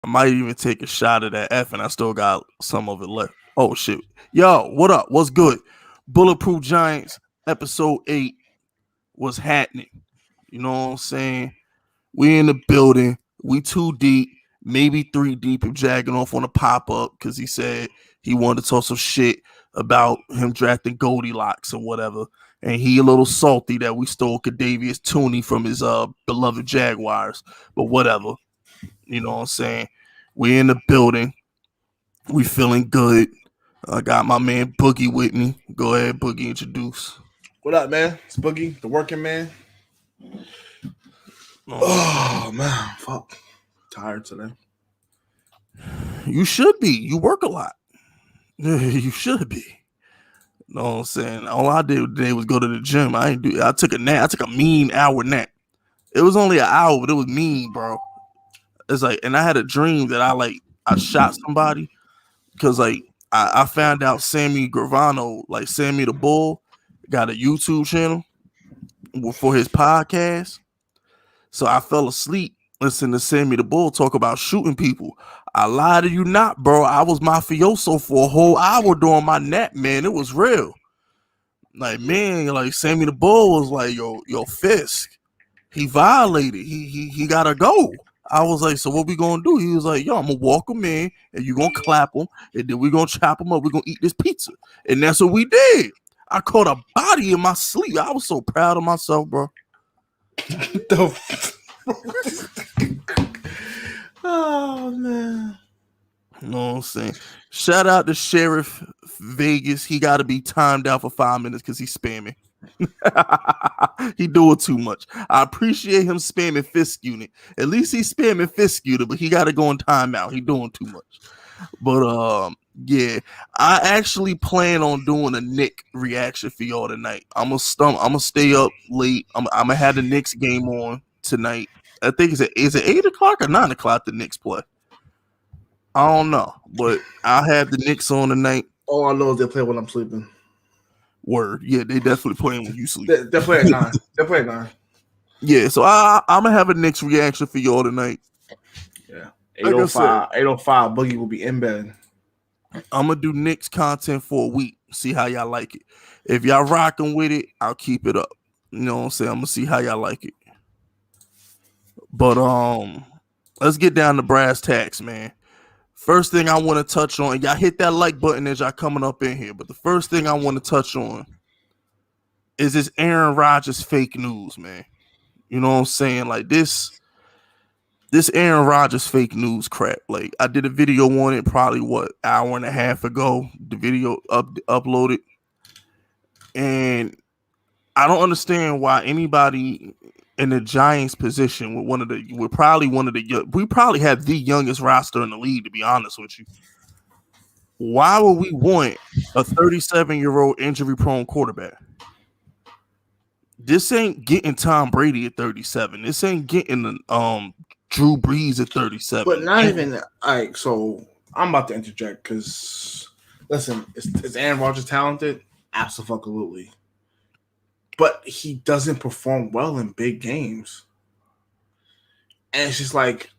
I might even take a shot of that F, and I still got some of it left. Oh shit. Yo, what up? What's good? Bulletproof Giants, episode 8 was happening. You know what I'm saying? We in the building. We 2 deep, maybe 3 deep if jagging off on a pop-up because he said he wanted to talk some shit about him drafting Goldilocks or whatever. And he a little salty that we stole Kadarius Toney from his beloved Jaguars. But whatever. You know what I'm saying? We in the building. We feeling good. I got my man Boogie with me. Go ahead, Boogie, introduce. What up, man? It's Boogie, the working man. Oh man, fuck. Tired today. You should be. You work a lot. You should be. You know what I'm saying? All I did today was go to the gym. I took a nap. I took a mean hour nap. It was only an hour, but it was mean, bro. It's like, and I had a dream that I shot somebody because I found out Sammy Gravano, like Sammy the Bull, got a YouTube channel for his podcast. So I fell asleep listening to Sammy the Bull talk about shooting people. I lie to you not, bro. I was mafioso for a whole hour during my nap, man. It was real. Like, man, like Sammy the Bull was like, yo, Fisk, he violated. He gotta go. I was like, so what we gonna do? He was like, yo, I'm gonna walk him in and you gonna clap him and then we gonna chop him up. We're gonna eat this pizza. And that's what we did. I caught a body in my sleep. I was so proud of myself, bro. Oh man. You know what I'm saying? Shout out to Sheriff Vegas. He got to be timed out for 5 minutes because he's spamming. He doing too much. I appreciate him spamming Fisk unit. At least he's spamming Fisk unit, but he got to go in timeout. He doing too much. But yeah, I actually plan on doing a Nick reaction for y'all tonight. I'm gonna stay up late. I'm gonna have the Knicks game on tonight. I think is it 8:00 or 9:00 the Knicks play? I don't know, but I'll have the Knicks on tonight. All I know is they play when I'm sleeping. Word, yeah, they definitely playing when you sleep. They play at 9. They play at 9. Yeah, so I'm gonna have a Knicks reaction for y'all tonight. Yeah, 8:05. 8:05. Boogie will be in bed. I'm gonna do Knicks content for a week. See how y'all like it. If y'all rocking with it, I'll keep it up. You know what I'm saying? I'm gonna see how y'all like it. But let's get down to brass tacks, man. First thing I want to touch on, y'all hit that like button as y'all coming up in here. But the first thing I want to touch on is this Aaron Rodgers fake news, man. You know what I'm saying? Like this Aaron Rodgers fake news crap. Like I did a video on it probably hour and a half ago. The video uploaded, and I don't understand why anybody in the Giants position we probably have the youngest roster in the league, to be honest with you. Why would we want a 37-year-old injury-prone quarterback? This ain't getting Tom Brady at 37. This ain't getting Drew Brees at 37. But not even like so. I'm about to interject because listen, is Aaron Rodgers talented? Absolutely. But he doesn't perform well in big games. And it's just like,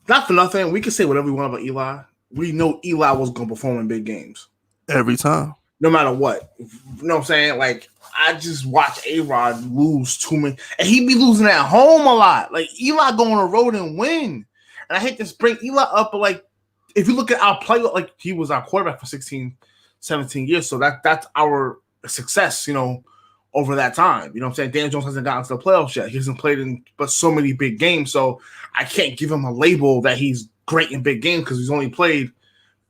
not for nothing, we can say whatever we want about Eli. We know Eli was going to perform in big games. Every time. No matter what. You know what I'm saying? Like, I just watch A-Rod lose too many. And he be losing at home a lot. Like, Eli go on the road and win. And I hate to bring Eli up, but, like, if you look at our play, like, he was our quarterback for 16, 17 years. So that's our success, over that time. You know what I'm saying? Dan Jones hasn't gotten to the playoffs yet. He hasn't played in but so many big games. So I can't give him a label that he's great in big games because he's only played,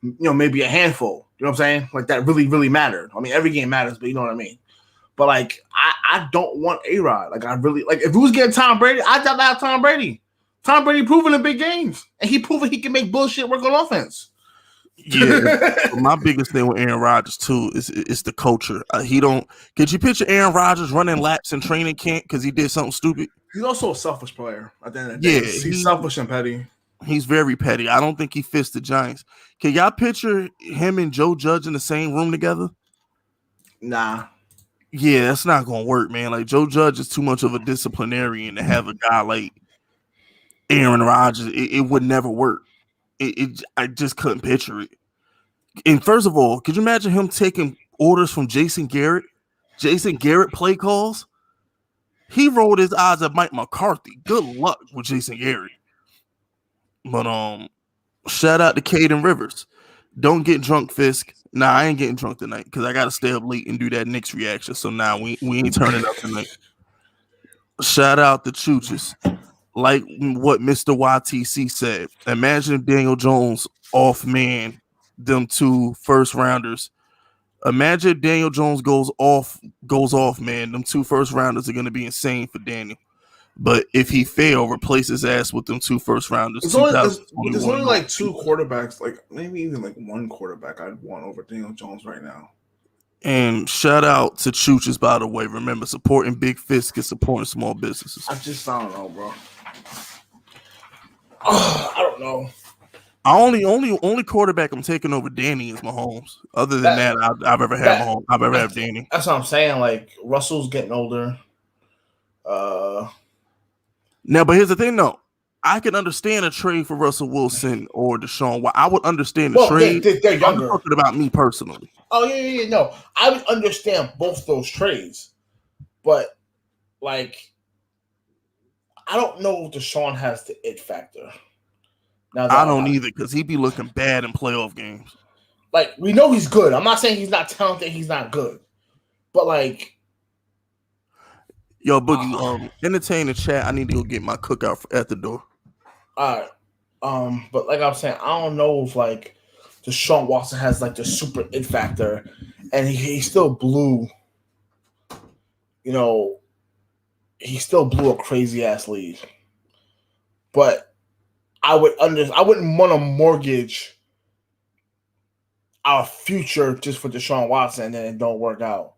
maybe a handful. You know what I'm saying? Like that really, really mattered. I mean, every game matters, but you know what I mean? But like, I don't want A-Rod. Like I really, like if we was getting Tom Brady, I'd have Tom Brady. Tom Brady proven in big games. And he proven he can make bullshit work on offense. Yeah, my biggest thing with Aaron Rodgers too is the culture. Could you picture Aaron Rodgers running laps in training camp because he did something stupid? He's also a selfish player. At the end of the day, yeah, he's selfish and petty. He's very petty. I don't think he fits the Giants. Can y'all picture him and Joe Judge in the same room together? Nah. Yeah, that's not gonna work, man. Like Joe Judge is too much of a disciplinarian to have a guy like Aaron Rodgers, it would never work. I just couldn't picture it. And first of all, could you imagine him taking orders from Jason Garrett? Jason Garrett play calls. He rolled his eyes at Mike McCarthy. Good luck with Jason Garrett. But shout out to Caden Rivers. Don't get drunk, Fisk. Nah, I ain't getting drunk tonight because I gotta stay up late and do that Knicks reaction. So now we ain't turning up tonight. Shout out to Chooches. Like what Mr. YTC said. Imagine if Daniel Jones off man them 2 first rounders. Imagine if Daniel Jones goes off, man. Them 2 first rounders are gonna be insane for Daniel. But if he fail, replace his ass with them 2 first rounders. There's only like 2 quarterbacks, like maybe even like 1 quarterback I'd want over Daniel Jones right now. And shout out to Chooches, by the way. Remember, supporting Big Fisk is supporting small businesses. I don't know, bro. I don't know. Only quarterback I'm taking over Danny is Mahomes. Other than that I've ever had Mahomes. I've ever had Danny. That's what I'm saying. Like Russell's getting older. Now, but here's the thing, though. I can understand a trade for Russell Wilson or Deshaun. Well, I would understand the trade. They're younger. I'm talking about me personally. Oh yeah. No, I would understand both those trades, but like, I don't know if Deshaun has the it factor. Now I don't either because he be looking bad in playoff games. Like we know he's good. I'm not saying he's not talented. He's not good, but like. Yo, Boogie, entertain the chat. I need to go get my cookout at the door. All right. But like I was saying, I don't know if like Deshaun Watson has like the super it factor, and he still blew. You know, he still blew a crazy ass lead. But I wouldn't want to mortgage our future just for Deshaun Watson and then it don't work out.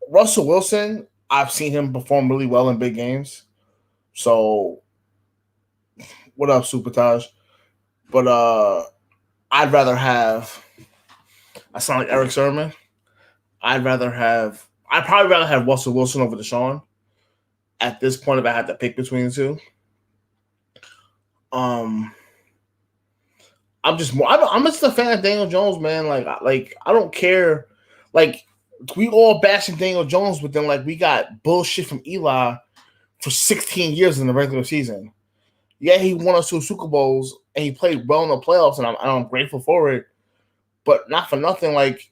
Russell Wilson, I've seen him perform really well in big games. So, what up, Supertaj? But I'd probably rather have Russell Wilson over Deshaun at this point if I had to pick between the two. I'm just a fan of Daniel Jones, man. Like I don't care. Like we all bashing Daniel Jones, but then like we got bullshit from Eli for 16 years in the regular season. Yeah, he won us 2 Super Bowls and he played well in the playoffs, and I'm grateful for it. But not for nothing, like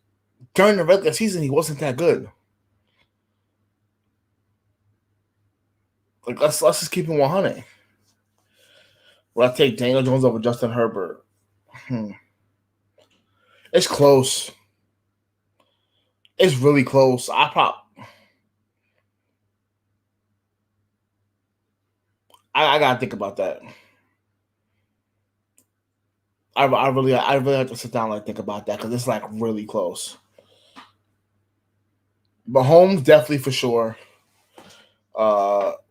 during the regular season, he wasn't that good. Like let's just keep it 100. Will I take Daniel Jones over Justin Herbert? It's close. It's really close. I gotta think about that. I really have to sit down and like think about that because it's like really close. Mahomes definitely for sure.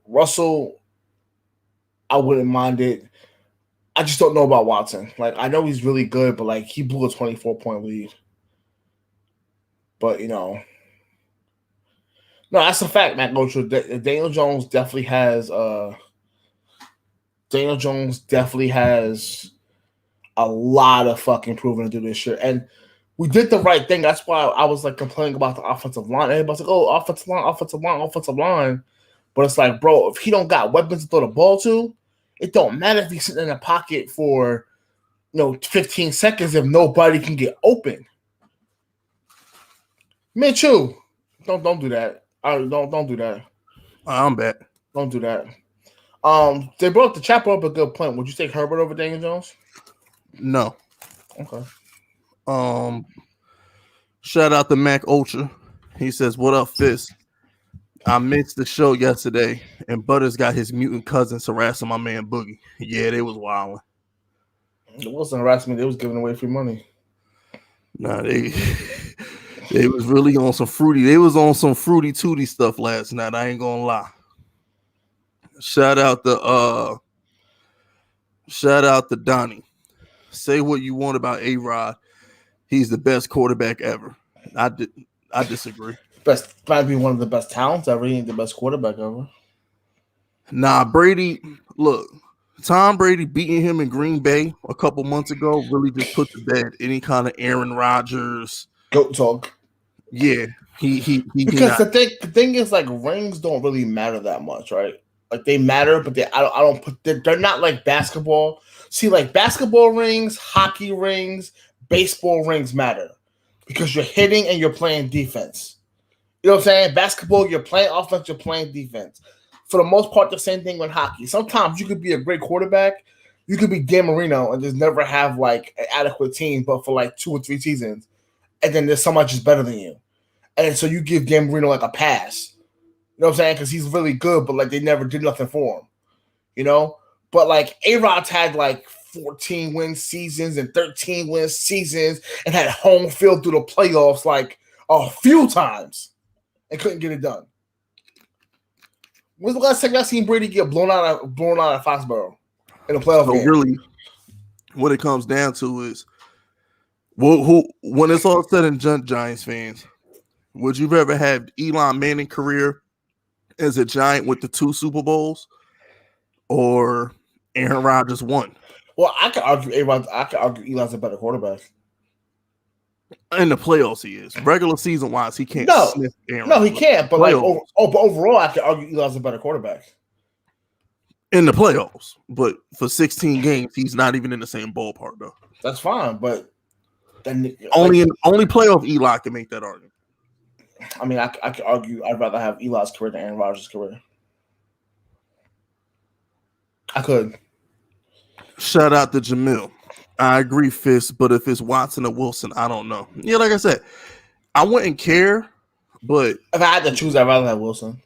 Russell, I wouldn't mind it. I just don't know about Watson. Like I know he's really good, but like he blew a 24-point lead. But no, that's a fact, Matt Gocher. Daniel Jones definitely has. Daniel Jones definitely has a lot of fucking proving to do this shit, and we did the right thing. That's why I was like complaining about the offensive line. Everybody's like, "Oh, offensive line." But it's like, bro, if he don't got weapons to throw the ball to, it don't matter if he's sitting in the pocket for 15 seconds if nobody can get open. Mitchell, don't do that. Don't do that. I'm back. Don't do that. They brought the chat up a good point. Would you take Herbert over Daniel Jones? No. Okay. Shout out to Mac Ultra. He says, "What up, Fisk? I missed the show yesterday, and Butters got his mutant cousins harassing my man Boogie. Yeah, they was wilding. It wasn't harassment. They was giving away free money. Nah, they was really on some fruity. They was on some fruity tooty stuff last night. I ain't gonna lie. Shout out to Donnie. Say what you want about A-Rod. He's the best quarterback ever. I disagree. Might be one of the best talents ever. He ain't the best quarterback ever. Nah, Brady. Look, Tom Brady beating him in Green Bay a couple months ago really just put to bed any kind of Aaron Rodgers. Goat talk. Yeah, he Because not. the thing is, like, rings don't really matter that much, right? Like, they matter, but I don't put they're not like basketball. See, like basketball rings, hockey rings, baseball rings matter because you're hitting and you're playing defense. You know what I'm saying? Basketball, you're playing offense, you're playing defense. For the most part, the same thing with hockey. Sometimes you could be a great quarterback, you could be Dan Marino and just never have like an adequate team, but for like 2 or 3 seasons, and then there's somebody just better than you. And so you give Dan Marino like a pass. You know what I'm saying? Because he's really good, but like they never did nothing for him. You know? But like A-Rod's had like 14 win seasons and 13 win seasons and had home field through the playoffs like a few times and couldn't get it done. When's the last time y'all seen Brady get blown out of Foxborough in a playoff game? Really, what it comes down to is, who when it's all said and done, Giants fans, would you rather have Eli Manning career as a Giant with the 2 Super Bowls, or Aaron Rodgers 1? Well, I could argue A-Rod. I could argue Eli's a better quarterback. In the playoffs, he is. Regular season wise, he can't. No, Aaron no, he can't. But playoffs. but overall, I could argue Eli's a better quarterback In the playoffs. But for 16 games, he's not even in the same ballpark, though. That's fine, but then only playoff Eli can make that argument. I mean, I could argue I'd rather have Eli's career than Aaron Rodgers' career. I could. Shout out to Jamil. I agree, Fisk, but if it's Watson or Wilson, I don't know. Yeah, like I said, I wouldn't care, but if I had to choose, I'd rather have Wilson.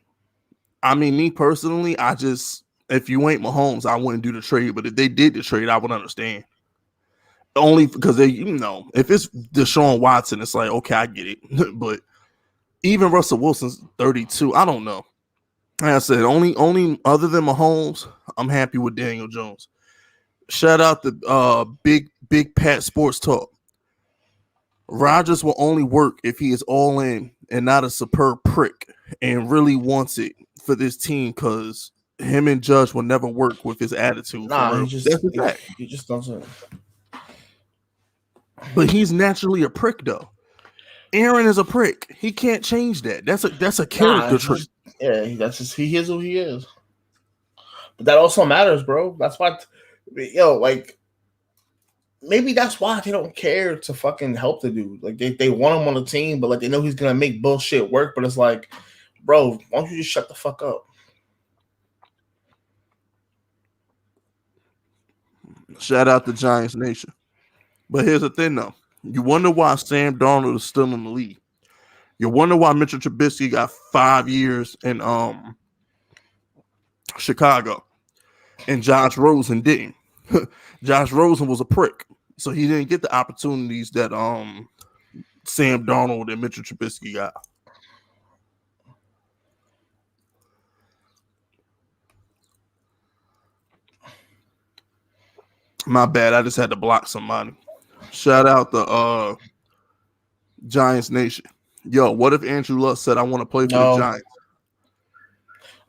I mean, me personally, if you ain't Mahomes, I wouldn't do the trade. But if they did the trade, I would understand. Only because if it's Deshaun Watson, it's like, okay, I get it. But even Russell Wilson's 32. I don't know. Like I said, only other than Mahomes, I'm happy with Daniel Jones. Shout out to Big Pat Sports Talk. Rodgers will only work if he is all in and not a superb prick and really wants it for this team, because him and Judge will never work with his attitude. Nah, he just doesn't. But he's naturally a prick, though. Aaron is a prick. He can't change that. That's a character trait. Yeah, that's just he is who he is. But that also matters, bro. That's why, like, maybe that's why they don't care to fucking help the dude. Like, they want him on the team, but like they know he's gonna make bullshit work. But it's like, bro, why don't you just shut the fuck up? Shout out to Giants Nation. But here's the thing, though. You wonder why Sam Darnold is still in the league. You wonder why Mitchell Trubisky got 5 years in Chicago and Josh Rosen didn't. Josh Rosen was a prick, so he didn't get the opportunities that Sam Darnold and Mitchell Trubisky got. My bad. I just had to block somebody. Shout out the Giants Nation. Yo, what if Andrew Luck said, I want to play for the Giants?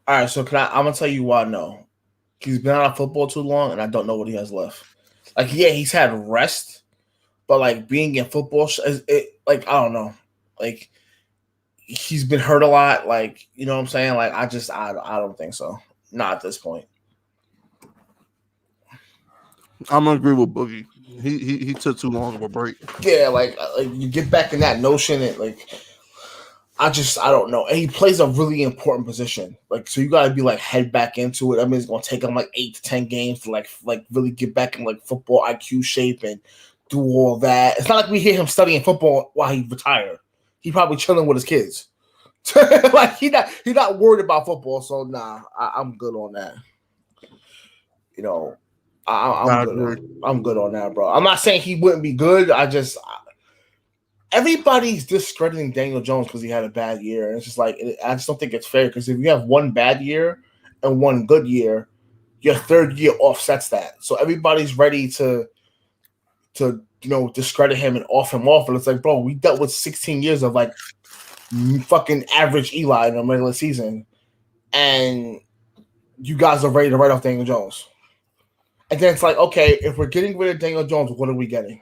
All right, so I'm going to tell you why no. He's been out of football too long, and I don't know what he has left. Like, yeah, he's had rest, but, like, being in football, I don't know. Like, he's been hurt a lot. Like, you know what I'm saying? Like, I don't think so. Not at this point. I'm gonna agree with Boogie. He took too long of a break. Yeah, like you get back in that notion, and like I don't know. And he plays a really important position. Like, so you gotta be like head back into it. I mean, it's gonna take him like 8 to 10 games to like really get back in like football IQ shape and do all that. It's not like we hear him studying football while he retired. He probably chilling with his kids. Like he not worried about football. So nah, I'm good on that. You know. I'm good on that, bro. I'm not saying he wouldn't be good. Everybody's discrediting Daniel Jones because he had a bad year. And it's just like, I just don't think it's fair, because if you have one bad year and one good year, your third year offsets that. So everybody's ready to discredit him and off him. And it's like, bro, we dealt with 16 years of like fucking average Eli in a regular season. And you guys are ready to write off Daniel Jones. And then it's like, okay, if we're getting rid of Daniel Jones, what are we getting?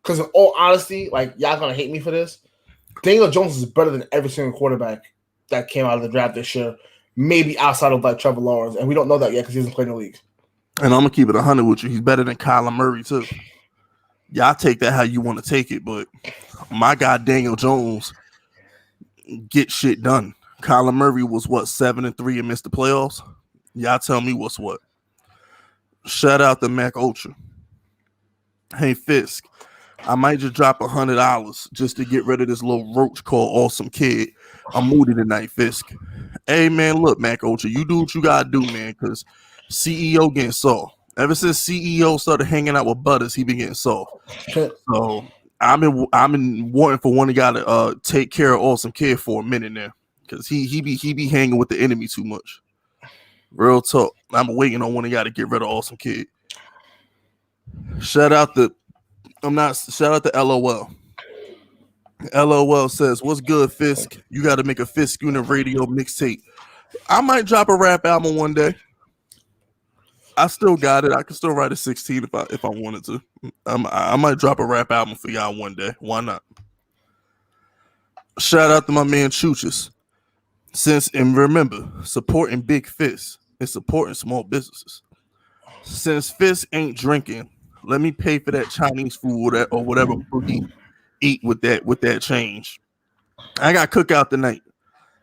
Because in all honesty, like, y'all going to hate me for this. Daniel Jones is better than every single quarterback that came out of the draft this year, maybe outside of, like, Trevor Lawrence. And we don't know that yet because he hasn't played in the league. And I'm going to keep it 100 with you. He's better than Kyler Murray, too. Y'all take that how you want to take it, but my guy Daniel Jones get shit done. Kyler Murray was, 7-3 and missed the playoffs? Y'all tell me what's what. Shout out to Mac Ultra. Hey, Fisk, I might just drop $100 just to get rid of this little roach called Awesome Kid. I'm moody tonight, Fisk. Hey, man, look, Mac Ultra, you do what you got to do, man, because CEO getting soft. Ever since CEO started hanging out with Butters, he been getting soft. So I've been wanting for one guy to take care of Awesome Kid for a minute now, because he be hanging with the enemy too much. Real talk. I'm waiting on one guy to get rid of Awesome Kid. Shout out to LOL. LOL says, "What's good, Fisk? You got to make a Fisk Unit Radio mixtape. I might drop a rap album one day. I still got it. I can still write a 16 if I wanted to. I might drop a rap album for y'all one day. Why not?" Shout out to my man Chooches. And remember, supporting big fists is supporting small businesses. Since Fisk ain't drinking, let me pay for that Chinese food or whatever he eat with that change. I got cookout tonight.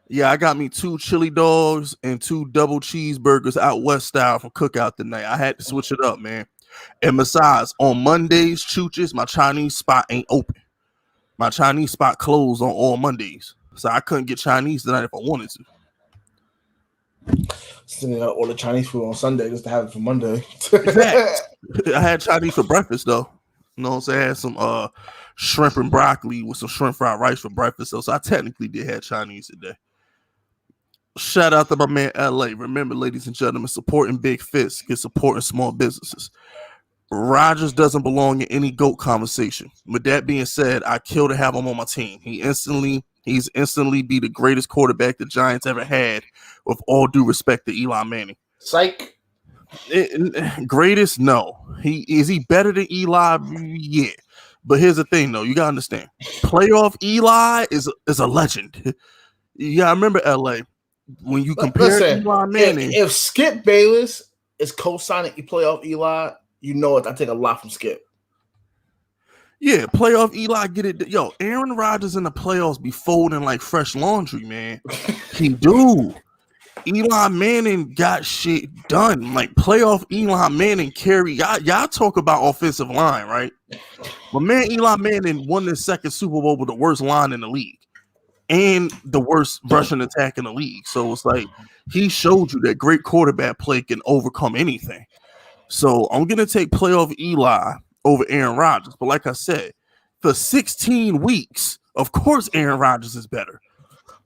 Yeah, I got me 2 chili dogs and 2 double cheeseburgers out west style from cookout tonight. I had to switch it up, man. And besides, on Mondays, Chooches, my Chinese spot ain't open. My Chinese spot closed on all Mondays. So I couldn't get Chinese tonight if I wanted to. So they gotta order Chinese food on Sunday just to have it for Monday. I had Chinese for breakfast though. You know what I'm saying? I had some shrimp and broccoli with some shrimp fried rice for breakfast. So I technically did have Chinese today. Shout out to my man LA. Remember, ladies and gentlemen, supporting big fists is supporting small businesses. Rodgers doesn't belong in any GOAT conversation. With that being said, I kill to have him on my team. He's instantly be the greatest quarterback the Giants ever had, with all due respect to Eli Manning. Psych. Greatest? No. Is he better than Eli? Yeah. But here's the thing, though. You gotta understand. Playoff Eli is a legend. You gotta remember, LA. When you compare Eli Manning, if Skip Bayless is co-signing playoff Eli, you know what? I take a lot from Skip. Yeah, playoff Eli, get it. Yo, Aaron Rodgers in the playoffs be folding like fresh laundry, man. He do. Eli Manning got shit done. Like playoff Eli Manning carry. Y'all talk about offensive line, right? But man, Eli Manning won the second Super Bowl with the worst line in the league and the worst rushing attack in the league. So it's like he showed you that great quarterback play can overcome anything. So I'm going to take playoff Eli over Aaron Rodgers. But like I said, for 16 weeks, of course Aaron Rodgers is better.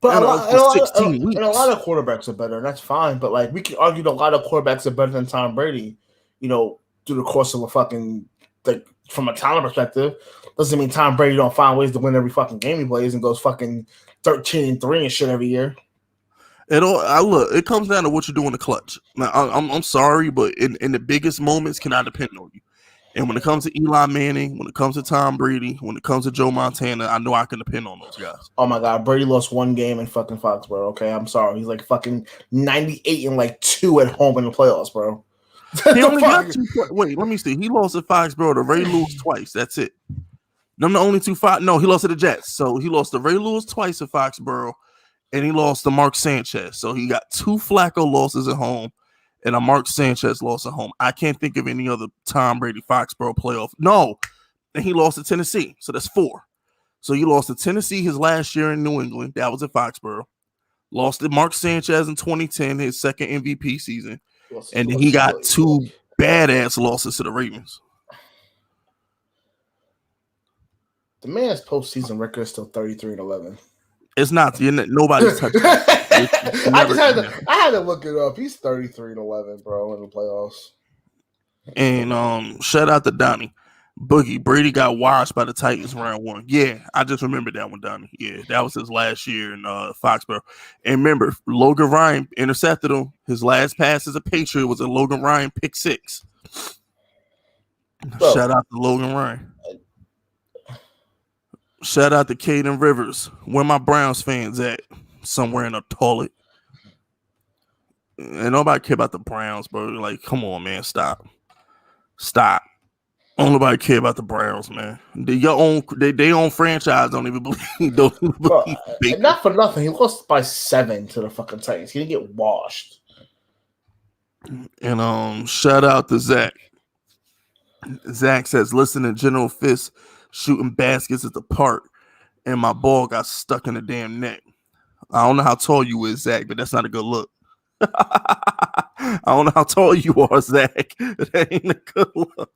But a lot of quarterbacks are better, and that's fine. But like we can argue that a lot of quarterbacks are better than Tom Brady, you know, through the course of a fucking, like, from a talent perspective. Doesn't mean Tom Brady don't find ways to win every fucking game he plays and goes fucking 13-3 and shit every year. It comes down to what you do in the clutch. Now, I'm sorry, but in the biggest moments, can I depend on you? And when it comes to Eli Manning, when it comes to Tom Brady, when it comes to Joe Montana, I know I can depend on those guys. Oh my God, Brady lost one game in fucking Foxborough. Okay, I'm sorry. He's like fucking 98 and like 2 at home in the playoffs, bro. He only got 2. Wait, let me see. He lost at Foxborough to Ray Lewis twice. That's it. Them the only 2 fight. No, he lost to the Jets. So he lost to Ray Lewis twice at Foxborough, and he lost to Mark Sanchez. So he got 2 Flacco losses at home and a Mark Sanchez loss at home. I can't think of any other Tom Brady Foxborough playoff. No, and he lost to Tennessee. So that's 4. So he lost to Tennessee his last year in New England. That was at Foxborough. Lost to Mark Sanchez in 2010, his second MVP season. And then he got 2 badass losses to the Ravens. The man's postseason record is still 33-11. It's not. Nobody's touching it. I had to look it up. He's 33-11, bro, in the playoffs. And shout out to Donnie. Boogie, Brady got washed by the Titans round 1. Yeah, I just remembered that one, Donnie. Yeah, that was his last year in Foxborough. And remember, Logan Ryan intercepted him. His last pass as a Patriot was a Logan Ryan pick 6. Bro. Shout out to Logan Ryan. Shout out to Caden Rivers. Where my Browns fans at? Somewhere in a toilet. And nobody care about the Browns, bro. Like, come on, man. Stop. Don't nobody care about the Browns, man. They own franchise don't even believe. Not for nothing. He lost by 7 to the fucking Titans. He didn't get washed. And shout out to Zach. Zach says, listen to General Fisk shooting baskets at the park, and my ball got stuck in the damn net. I don't know how tall you is, Zach, but that's not a good look. I don't know how tall you are, Zach. That ain't a good look.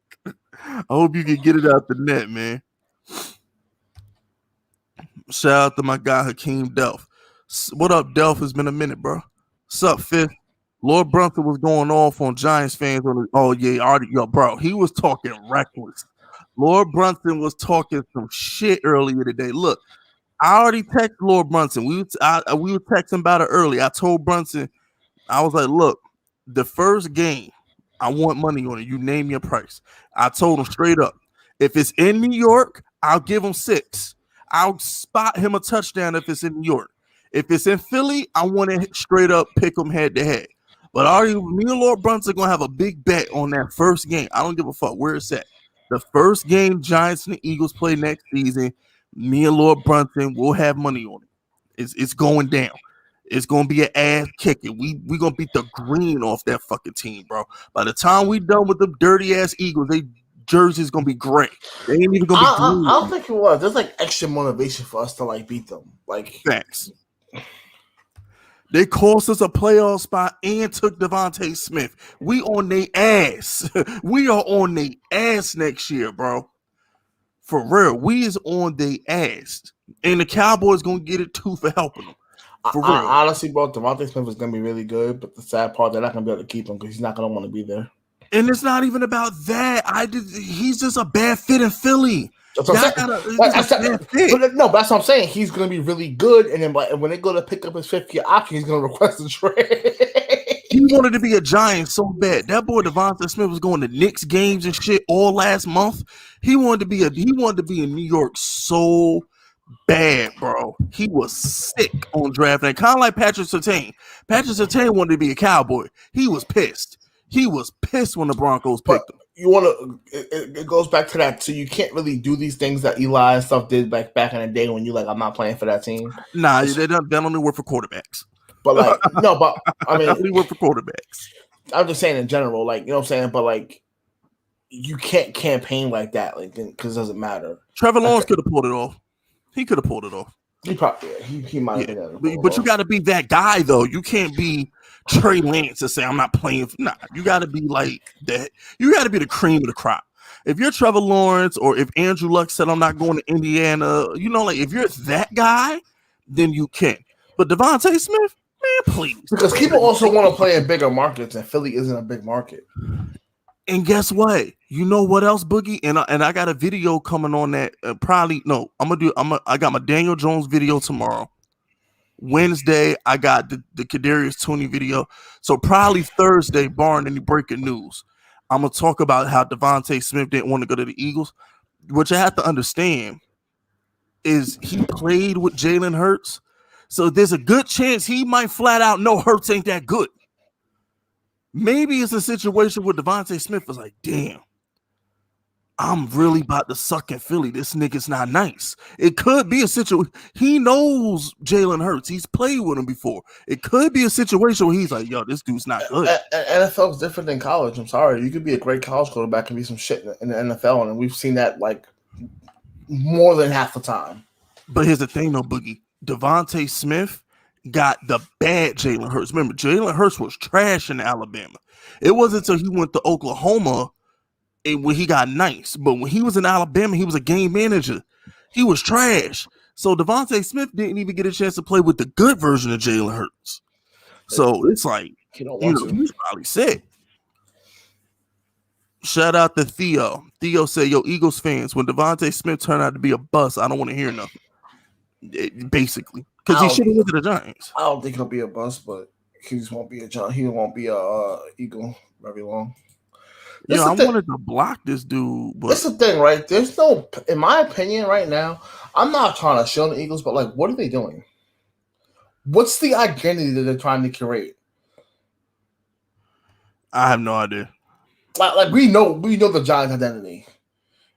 I hope you can get it out the net, man. Shout out to my guy Hakeem Delph. What up, Delph? It's been a minute, bro. What's up, Fifth? Lord Brunson was going off on Giants fans. Bro, he was talking reckless. Lord Brunson was talking some shit earlier today. Look, I already texted Lord Brunson. We were texting about it early. I told Brunson, I was like, look, the first game, I want money on it. You name your price. I told him straight up, if it's in New York, I'll give him 6. I'll spot him a touchdown if it's in New York. If it's in Philly, I want to straight up pick them head to head. But me and Lord Brunson are going to have a big bet on that first game. I don't give a fuck where it's at. The first game Giants and the Eagles play next season, me and Lord Brunson will have money on it. It's going down. It's going to be an ass kicking. We going to beat the green off that fucking team, bro. By the time we done with them dirty-ass Eagles, they jerseys going to be gray. They ain't even going to be green. I don't think it was. There's, like, extra motivation for us to, like, beat them. Like, facts. They cost us a playoff spot and took Devontae Smith. We on their ass. We are on their ass next year, bro. For real. We is on their ass. And the Cowboys going to get it, too, for helping them. For real. Honestly, bro, Devontae Smith is going to be really good, but the sad part, they're not going to be able to keep him because he's not going to want to be there. And it's not even about that. He's just a bad fit in Philly. But that's what I'm saying. He's going to be really good, and then when they go to pick up his 5th-year option, he's going to request a trade. He wanted to be a Giant so bad. That boy Devontae Smith was going to Knicks games and shit all last month. He wanted to be in New York so bad, bro. He was sick on draft night, kind of like Patrick Surtain. Patrick Surtain wanted to be a Cowboy. He was pissed. He was pissed when the Broncos picked him. It goes back to that. So you can't really do these things that Eli and stuff did back in the day when you like, I'm not playing for that team. Nah, they only work for quarterbacks. But like, no, but I mean, only work for quarterbacks. I'm just saying in general, like, you know what I'm saying? But like, you can't campaign like that, like, because it doesn't matter. Trevor Lawrence could have pulled it off. He could have pulled it off. He probably, he might have been. But you got to be that guy, though. You can't be Trey Lance and say, I'm not playing. Nah, you got to be like that. You got to be the cream of the crop. If you're Trevor Lawrence or if Andrew Luck said, I'm not going to Indiana, like if you're that guy, then you can. But Devontae Smith, man, please. Because people also want to play in bigger markets, and Philly isn't a big market. And guess what? You know what else, Boogie? And I got a video coming on that. I got my Daniel Jones video tomorrow. Wednesday, I got the Kadarius Toney video. So probably Thursday, barring any breaking news, I'm gonna talk about how Devontae Smith didn't want to go to the Eagles. What you have to understand is he played with Jalen Hurts, so there's a good chance he might flat out know Hurts ain't that good. Maybe it's a situation where Devontae Smith was like, damn, I'm really about to suck in Philly. This nigga's not nice. It could be a situation. He knows Jalen Hurts. He's played with him before. It could be a situation where he's like, yo, this dude's not good. NFL's different than college. I'm sorry. You could be a great college quarterback and be some shit in the NFL, and we've seen that like more than half the time. But here's the thing, though, Boogie. Devontae Smith got the bad Jalen Hurts. Remember, Jalen Hurts was trash in Alabama. It wasn't until he went to Oklahoma when he got nice. But when he was in Alabama, he was a game manager. He was trash. So Devontae Smith didn't even get a chance to play with the good version of Jalen Hurts. So it's like, you probably sick. Shout out to Theo. Theo said, "Yo, Eagles fans, when Devontae Smith turned out to be a bust, I don't want to hear nothing." Basically, because he should have went to the Giants. I don't think he'll be a bust, but he just won't be a Giant. He won't be a Eagle very long. Yeah, I wanted to block this dude, but that's the thing, right? There's no, in my opinion, right now, I'm not trying to show the Eagles, but like, what are they doing? What's the identity that they're trying to curate? I have no idea. Like we know the Giants' identity.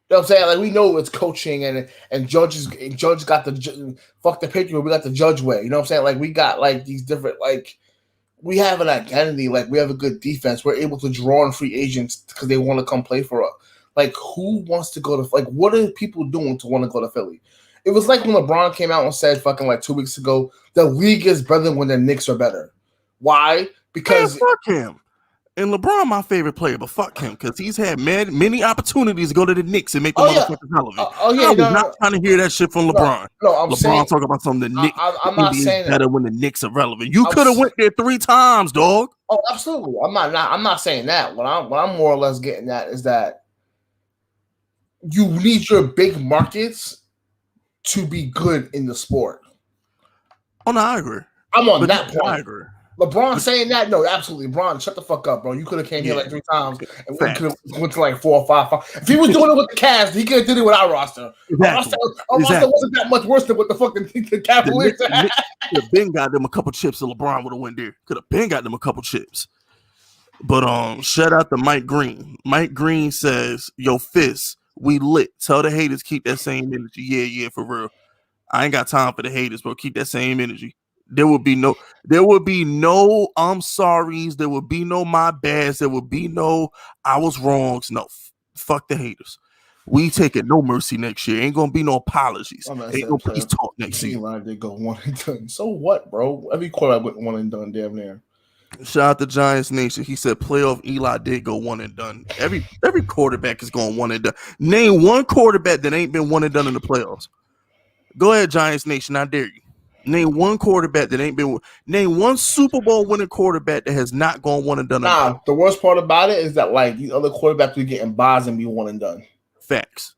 You know what I'm saying? Like we know it's coaching and Judge got the fuck the Patriot. We got the Judge way. You know what I'm saying? Like we got like these different like we have an identity. Like we have a good defense. We're able to draw on free agents because they want to come play for us. Like who wants to go to like what are people doing to want to go to Philly? It was like when LeBron came out and said fucking like 2 weeks ago, the league is better when the Knicks are better. Why? Because fuck him. And LeBron, my favorite player, but fuck him because he's had many opportunities to go to the Knicks and make the motherfuckers relevant. I was not trying to hear that shit from LeBron. No, I'm saying talking about something. The Knicks, I'm not saying better when the Knicks are relevant. You could have went there 3 times, dog. Oh, absolutely. I'm not saying that. What I'm more or less getting at is that you need your big markets to be good in the sport. Oh no, I agree. I'm on that point. I agree. LeBron saying that? No, absolutely. LeBron, shut the fuck up, bro. You could have came here like 3 times and we could have went to like 4 or 5. If he was doing it with the Cavs, he could have did it with our roster. Exactly. Our roster wasn't that much worse than what the fucking the Cavaliers had. Could have been got them a couple chips and LeBron would have went there. Could have been got them a couple chips. But shout out to Mike Green. Mike Green says, "Yo, Fisk, we lit. Tell the haters keep that same energy." Yeah, for real. I ain't got time for the haters, bro. Keep that same energy. There would be no I'm sorry's. There would be no my bads. There would be no I was wrongs. No, fuck the haters. We taking no mercy next year. Ain't gonna be no apologies. Ain't no peace talk next year. They go 1 and done. So what, bro? Every quarter I went 1 and done, damn near. Shout out to Giants Nation. He said playoff Eli did go 1 and done. Every quarterback is going 1 and done. Name one quarterback that ain't been 1 and done in the playoffs. Go ahead, Giants Nation. I dare you. Name one quarterback that ain't been. Name one Super Bowl winning quarterback that has not gone 1 and done. Nah, the worst part about it is that like these other quarterbacks be getting buys and be 1 and done. Facts.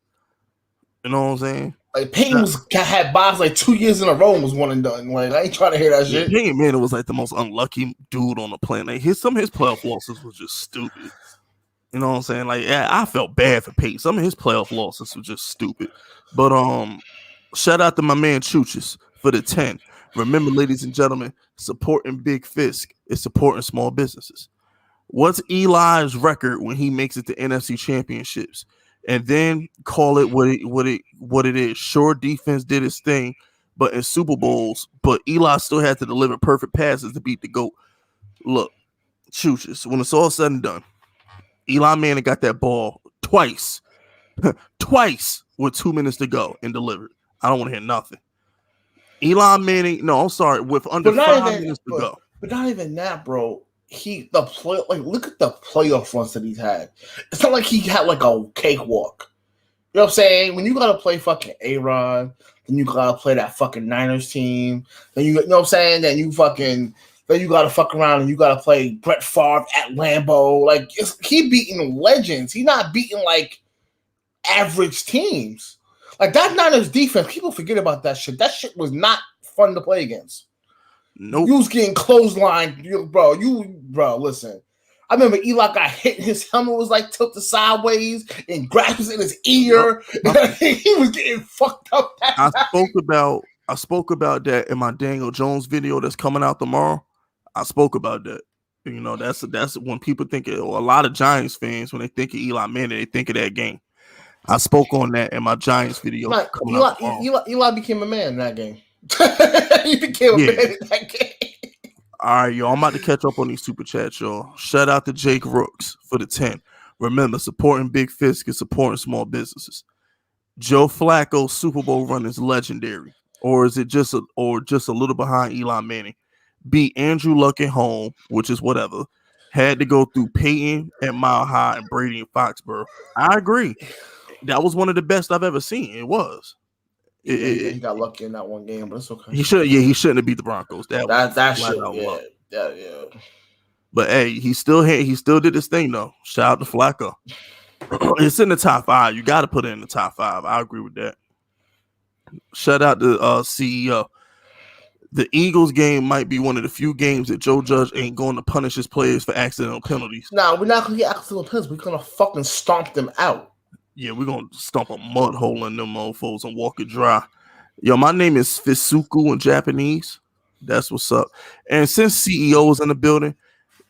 You know what I'm saying? Like Peyton had buys like 2 years in a row and was 1 and done. Like I ain't trying to hear that shit. Peyton Manning was like the most unlucky dude on the planet. Like, some of his playoff losses was just stupid. You know what I'm saying? Like, yeah, I felt bad for Peyton. Some of his playoff losses were just stupid. But shout out to my man Chooches for the 10. Remember, ladies and gentlemen, supporting Big Fisk is supporting small businesses. What's Eli's record when he makes it to NFC championships? And then call it what it is. Sure, defense did its thing, but in Super Bowls, but Eli still had to deliver perfect passes to beat the GOAT. Look, Chooches, when it's all said and done, Eli Manning got that ball twice with 2 minutes to go and delivered. I don't want to hear nothing. Eli Manning, no, I'm sorry, with under 5 minutes to go. But not even that, bro. Look at the playoff runs that he's had. It's not like he had like a cakewalk. You know what I'm saying? When you gotta play fucking Aaron, then you gotta play that fucking Niners team, then you know what I'm saying? Then you gotta fuck around and you gotta play Brett Favre at Lambeau. Like he beating legends. He not beating like average teams. Like that Niners defense, people forget about that shit. That shit was not fun to play against. Nope. You was getting clotheslined, bro. Listen, I remember Eli got hit. His helmet was like tilted sideways, and grass was in his ear. He was getting fucked up. I spoke about that in my Daniel Jones video that's coming out tomorrow. I spoke about that. You know, that's when people think a lot of Giants fans when they think of Eli Manning, they think of that game. I spoke on that in my Giants video. Eli became a man in that game. He became a man in that game. All right, y'all. I'm about to catch up on these super chats, y'all. Shout out to Jake Rooks for the 10. Remember, supporting Big Fisk is supporting small businesses. Joe Flacco's Super Bowl run is legendary, or is it just a little behind Eli Manning? Beat Andrew Luck at home, which is whatever. Had to go through Peyton at Mile High and Brady in Foxborough. I agree. That was one of the best I've ever seen. It was. He got lucky in that one game, but it's okay. He shouldn't have beat the Broncos. That shit. Yeah. But hey, he still did his thing though. Shout out to Flacco. It's in the top 5. You got to put it in the top 5. I agree with that. Shout out to CEO. The Eagles game might be one of the few games that Joe Judge ain't going to punish his players for accidental penalties. Nah, we're not going to get accidental penalties. We're going to fucking stomp them out. Yeah, we're going to stomp a mud hole in them mofos and walk it dry. Yo, my name is Fisuku in Japanese. That's what's up. And since CEO is in the building,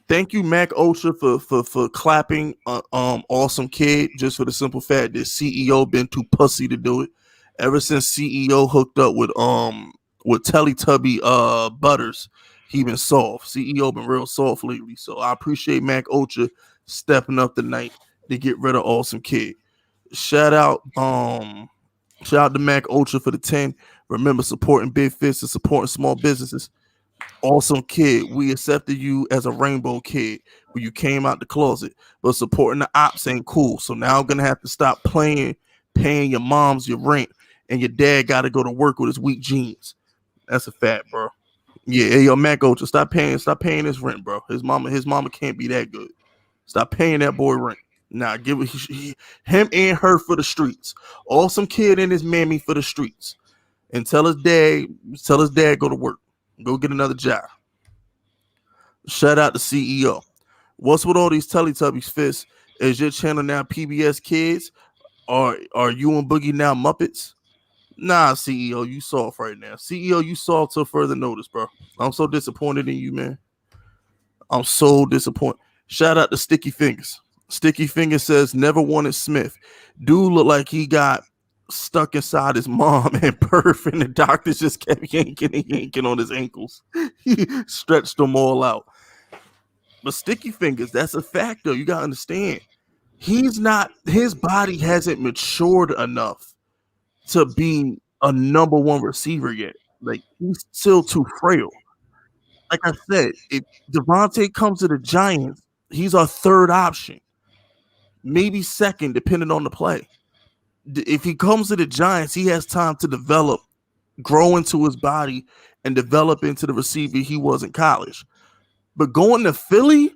thank you, Mac Ultra, for clapping Awesome Kid, just for the simple fact that CEO been too pussy to do it. Ever since CEO hooked up with Teletubby Butters, he been soft. CEO been real soft lately. So I appreciate Mac Ultra stepping up tonight to get rid of Awesome Kid. Shout out to Mac Ultra for the 10. Remember, supporting Big Fists and supporting small businesses. Awesome Kid, we accepted you as a rainbow kid when you came out the closet, but supporting the ops ain't cool. So now I'm gonna have to stop paying your moms your rent, and your dad got to go to work with his weak jeans. That's a fact, bro. Yeah, hey, yo, Mac Ultra, stop paying his rent, bro. His mama can't be that good. Stop paying that boy rent. Nah, give it him and her for the streets. Awesome Kid and his mammy for the streets. And tell his dad go to work. Go get another job. Shout out to CEO. What's with all these Teletubbies, Fist? Is your channel now PBS Kids? Are you and Boogie now Muppets? Nah, CEO, you soft right now. CEO, you soft till further notice, bro. I'm so disappointed in you, man. I'm so disappointed. Shout out to Sticky Fingers. Sticky Fingers says, never wanted Smith. Dude look like he got stuck inside his mom and birth, and the doctors just kept yanking on his ankles. He stretched them all out. But Sticky Fingers, that's a fact, though. You got to understand. His body hasn't matured enough to be a number one receiver yet. Like, he's still too frail. Like I said, if Devontae comes to the Giants, he's our third option. Maybe second, depending on the play. If he comes to the Giants, he has time to develop, grow into his body, and develop into the receiver he was in college. But going to Philly,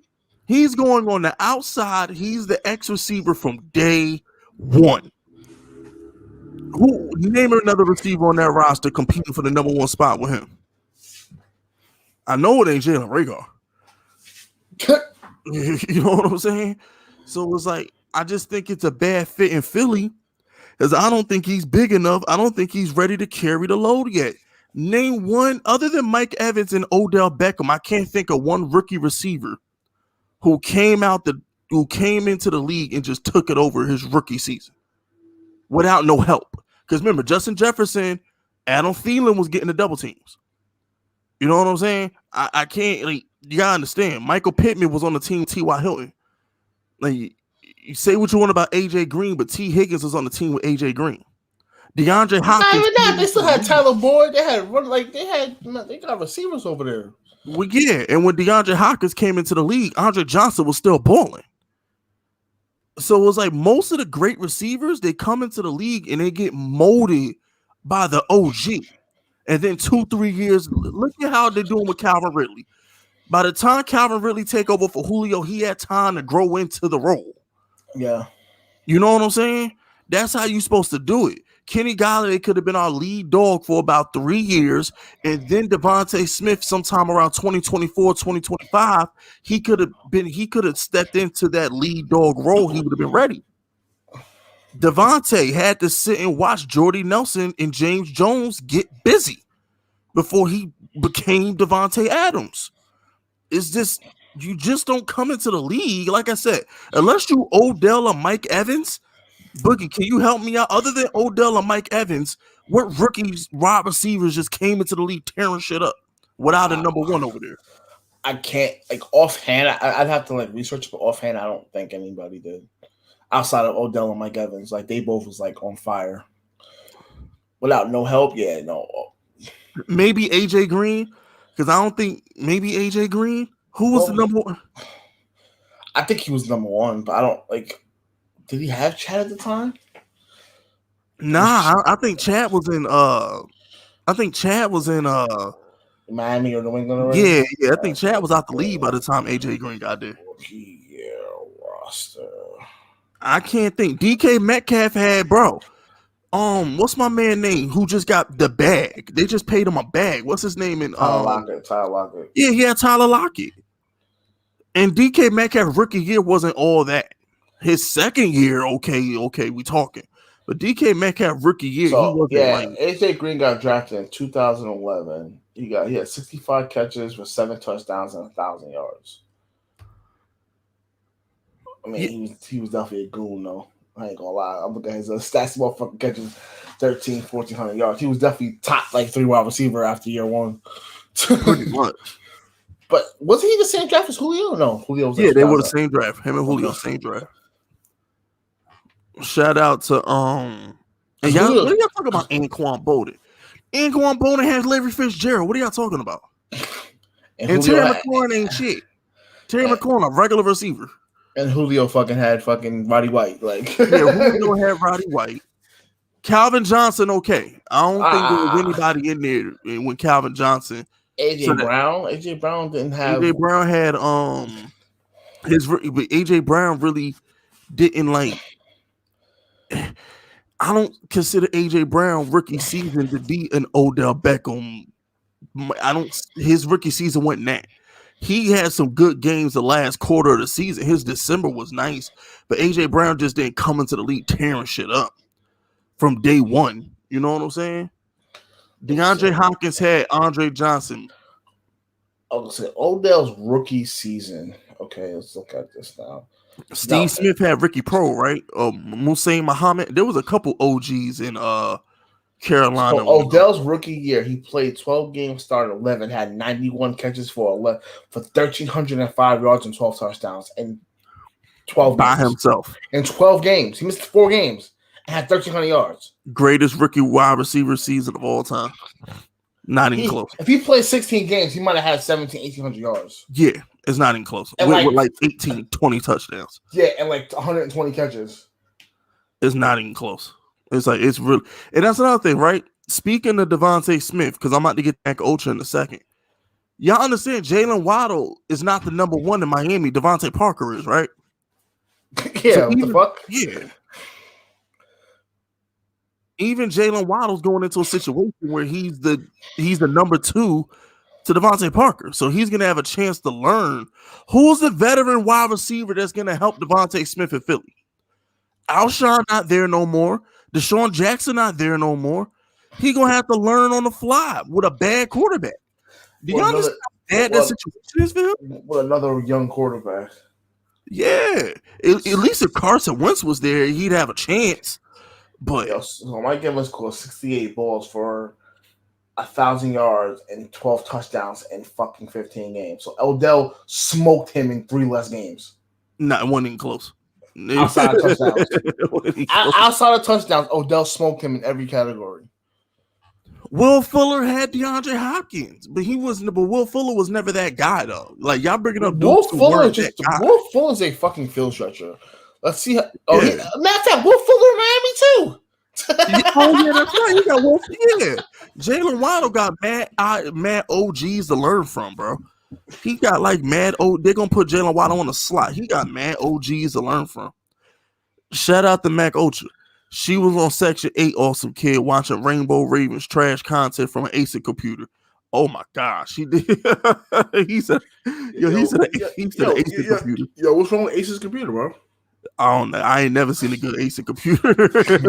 he's going on the outside. He's the X receiver from day one. Who name another receiver on that roster competing for the number one spot with him? I know it ain't Jalen Reagor. You know what I'm saying? So it's like, I just think it's a bad fit in Philly because I don't think he's big enough. I don't think he's ready to carry the load yet. Name one other than Mike Evans and Odell Beckham. I can't think of one rookie receiver who came into the league and just took it over his rookie season without no help. Because remember, Justin Jefferson, Adam Thielen was getting the double teams. You know what I'm saying? I can't, like, you gotta understand. Michael Pittman was on the team with T.Y. Hilton. Like, you say what you want about AJ Green, but T. Higgins was on the team with AJ Green. DeAndre Hopkins. Not even that. They still had Tyler Boyd. They got receivers over there. And when DeAndre Hopkins came into the league, Andre Johnson was still balling. So it was like most of the great receivers, they come into the league and they get molded by the OG. And then 2-3 years, look at how they're doing with Calvin Ridley. By the time Calvin Ridley take over for Julio, he had time to grow into the role. Yeah. You know what I'm saying? That's how you're supposed to do it. Kenny Golladay could have been our lead dog for about 3 years, and then Devontae Smith sometime around 2024, 2025, he could have stepped into that lead dog role. He would have been ready. Devontae had to sit and watch Jordy Nelson and James Jones get busy before he became Devontae Adams. It's just, you just don't come into the league. Like I said, unless you Odell or Mike Evans. Boogie, can you help me out? Other than Odell and Mike Evans, what rookies, wide receivers just came into the league tearing shit up without a number one over there? I can't, like, offhand, I'd have to, like, research, but offhand, I don't think anybody did. Outside of Odell and Mike Evans, like, they both was, like, on fire. Without no help, yeah, no. Maybe AJ Green, because I don't think, maybe AJ Green? Who was the number one? I think he was number one, but I don't, like, did he have Chad at the time? Nah, I think Chad was in Miami or New England already? Yeah, I think Chad was out the league by the time AJ Green got there. Yeah, roster. I can't think. DK Metcalf had, bro. What's my man name who just got the bag? They just paid him a bag. What's his name? In Tyler Lockett. Yeah, Tyler Lockett. And DK Metcalf rookie year wasn't all that. His second year, okay, we talking. But DK Metcalf rookie year, so, he wasn't AJ Green got drafted in 2011. He had 65 catches for 7 touchdowns and 1,000 yards. I mean, he was definitely a goon, though. I ain't gonna lie. I'm looking at his stats. Motherfucking catches 1,400 yards. He was definitely top 3 wide receiver after year 1. Pretty much. But wasn't he the same draft as Julio? No, Julio was they were the same draft. Him and Julio, same draft. Shout out to and y'all, what are y'all talking about? Anquan Bolden. Anquan Bolden has Larry Fitzgerald. What are y'all talking about? And Terry McLaurin ain't shit. Terry McLaurin, a regular receiver. And Julio had Roddy White. Julio had Roddy White. Calvin Johnson, okay. I don't think there was anybody in there when Calvin Johnson. AJ Brown didn't have. AJ Brown had but AJ Brown really didn't I don't consider AJ Brown rookie season to be an Odell Beckham. His rookie season wasn't that. He had some good games the last quarter of the season. His December was nice, but AJ Brown just didn't come into the league tearing shit up from day one. You know what I'm saying? DeAndre Hopkins had Andre Johnson. I'll say Odell's rookie season. Okay, let's look at this now. Steve Smith had Ricky Pro, right? Musain Muhammad. There was a couple OGs in Carolina. So Odell's rookie year, he played 12 games, started 11, had 91 catches for 1,305 yards and 12 touchdowns in 12 by games. himself. In 12 games. He missed 4 games and had 1,300 yards. Greatest rookie wide receiver season of all time. Not even close. If he played 16 games, he might have had 1,800 yards. Yeah, it's not even close. With 18, 20 touchdowns. Yeah, and 120 catches. It's not even close. It's real. And that's another thing, right? Speaking of Devontae Smith, because I'm about to get back Ultra in a second. Y'all understand Jalen Waddle is not the number 1 in Miami. Devontae Parker is, right? Yeah, so what the fuck? Yeah. Even Jalen Waddle's going into a situation where he's the number 2 to Devontae Parker. So he's going to have a chance to learn who's the veteran wide receiver that's going to help Devontae Smith in Philly. Alshon not there no more. Deshaun Jackson not there no more. He going to have to learn on the fly with a bad quarterback. Do you understand how bad that situation is for him? With another young quarterback. Yeah. At least if Carson Wentz was there, he'd have a chance. But so Mike Evans scored 68 balls for 1,000 yards and 12 touchdowns in fucking 15 games. So Odell smoked him in 3 less games. It wasn't even close. Outside of touchdowns. Outside of touchdowns, Odell smoked him in every category. Will Fuller had DeAndre Hopkins, but Will Fuller was never that guy though. Like y'all bringing up Will Fuller's a fucking field stretcher. Let's see. Matter of fact, Will Fuller in Miami too. That's right. He got Will. Yeah, Jalen Waddle got mad OGs to learn from, bro. He got mad. They're gonna put Jalen Waddle on the slot. He got mad OGs to learn from. Shout out to Mac Ultra. She was on Section 8, awesome kid, watching Rainbow Ravens trash content from an ASIC computer. Oh my gosh, he did. he said ASIC computer. Yo, what's wrong with Ace's computer, bro? I don't know. I ain't never seen a good ASIC computer.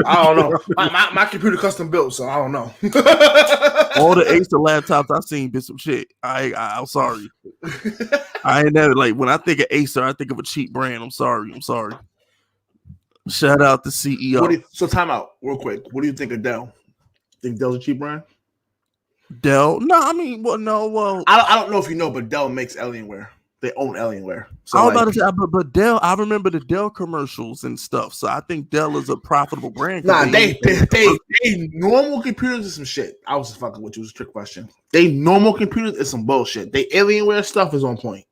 I don't know. My computer custom built, so I don't know. All the Acer laptops I've seen been some shit. I'm sorry. I ain't never when I think of Acer, I think of a cheap brand. I'm sorry. Shout out to CEO. So time out real quick. What do you think of Dell? Think Dell's a cheap brand? Dell? No, I mean, no. I don't know if you know, but Dell makes Alienware. They own Alienware. So I was about to say, but Dell, I remember the Dell commercials and stuff. So I think Dell is a profitable brand. Nah, they normal computers is some shit. I was just fucking with you. It was a trick question. They normal computers is some bullshit. They Alienware stuff is on point.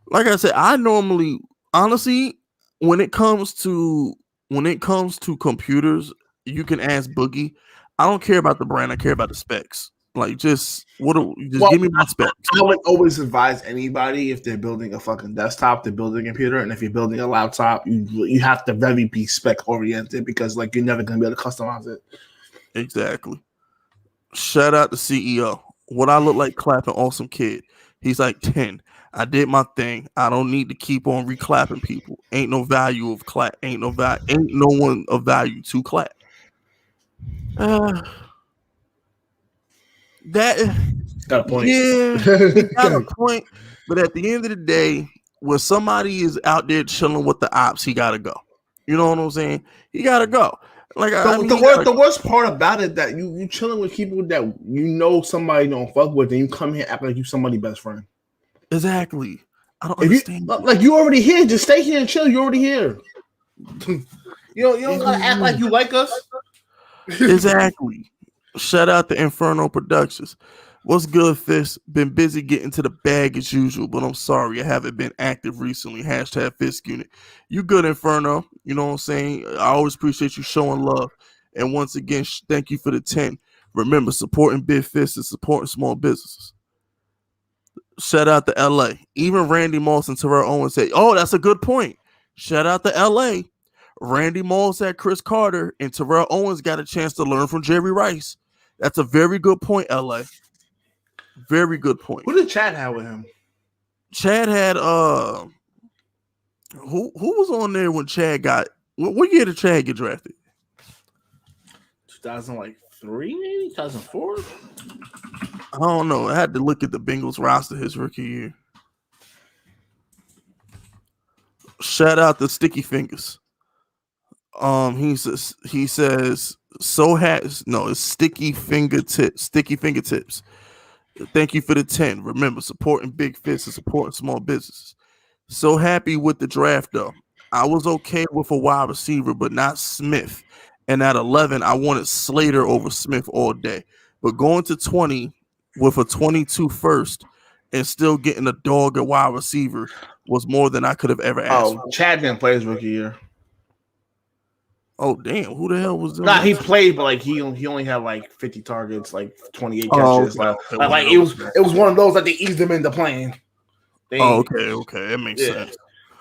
Like I said, I normally, honestly, when it comes to computers, you can ask Boogie. I don't care about the brand. I care about the specs. Like, just Well, give me my specs. I would always advise anybody, if they're building a fucking desktop, they're building a computer, and if you're building a laptop, you have to very be spec oriented, because like you're never gonna be able to customize it. Exactly. Shout out to CEO. What I look like clapping awesome kid. He's like 10. I did my thing. I don't need to keep on reclapping people. Ain't no value of clap. Ain't no one of value to clap. That Got a point. Yeah, he got a point. But at the end of the day, when somebody is out there chilling with the ops, he gotta go. You know what I'm saying? He gotta go. Like the worst part about it, that you chilling with people that you know somebody don't fuck with, and you come here acting like you somebody's best friend. Exactly. I don't understand. You already here. Just stay here and chill. You already here. You don't gotta act like you like us. Exactly. Shout out to Inferno Productions. What's good, Fisk? Been busy getting to the bag as usual, but I'm sorry I haven't been active recently. # Fisk Unit. You good, Inferno? You know what I'm saying? I always appreciate you showing love. And once again, thank you for the 10. Remember, supporting Big Fisk is supporting small businesses. Shout out to LA. Even Randy Moss and Terrell Owens say, oh, that's a good point. Shout out to LA. Randy Moss had Chris Carter, and Terrell Owens got a chance to learn from Jerry Rice. That's a very good point, LA. Very good point. Who did Chad have with him? Chad had who was on there when Chad got what year did Chad get drafted? 2003, maybe 2004. I don't know. I had to look at the Bengals roster his rookie year. Shout out to Sticky Fingers. He says it's Sticky Fingertips. Thank you for the 10. Remember, supporting Big Fish and supporting small businesses. So happy with the draft, though. I was okay with a wide receiver, but not Smith. And at 11, I wanted Slater over Smith all day. But going to 20 with a 22 first and still getting a dog at wide receiver was more than I could have ever asked for. Chad didn't play his rookie year. Oh, damn. Who the hell was that? Nah, he played, but like he only had like 50 targets, like 28 catches. Okay. It was one of those that they eased him into playing. Okay. That makes sense.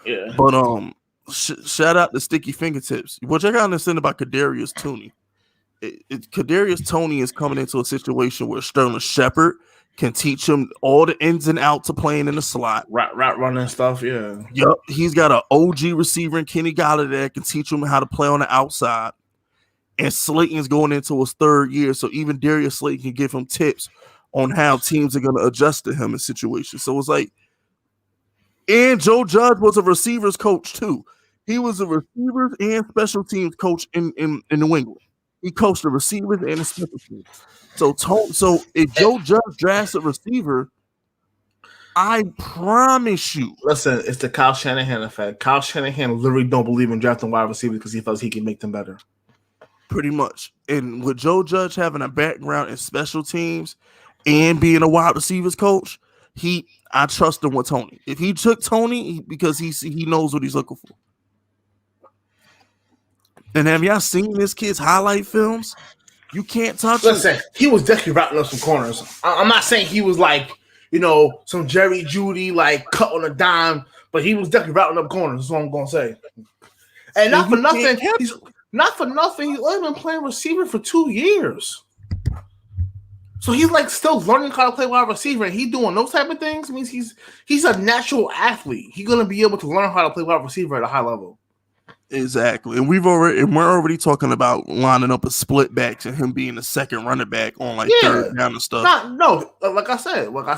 Yeah. But shout out to Sticky Fingertips. What you gotta understand about Kadarius Toney. Kadarius Toney is coming into a situation where Sterling Shepard can teach him all the ins and outs of playing in the slot. Route running stuff, yeah. Yep. He's got an OG receiver in Kenny Golladay that can teach him how to play on the outside. And Slayton's going into his third year, so even Darius Slayton can give him tips on how teams are going to adjust to him in situations. So it's like, and Joe Judge was a receivers coach too. He was a receivers and special teams coach in New England. He coached the receivers and the special teams. So if Joe Judge drafts a receiver, I promise you. Listen, it's the Kyle Shanahan effect. Kyle Shanahan literally don't believe in drafting wide receivers because he feels he can make them better. Pretty much. And with Joe Judge having a background in special teams and being a wide receivers coach, I trust him with Toney. If he took Toney, because he knows what he's looking for. And have y'all seen this kid's highlight films? You can't touch him. Listen, he was definitely routing up some corners. I'm not saying he was like, some Jerry Jeudy, like cut on a dime, but he was definitely routing up corners. That's what I'm going to say. And not for nothing, he's only been playing receiver for 2 years. So he's like still learning how to play wide receiver, and he doing those type of things means he's a natural athlete. He's going to be able to learn how to play wide receiver at a high level. Exactly, and we're already talking about lining up a split backs and him being the second running back on third down and stuff. Like I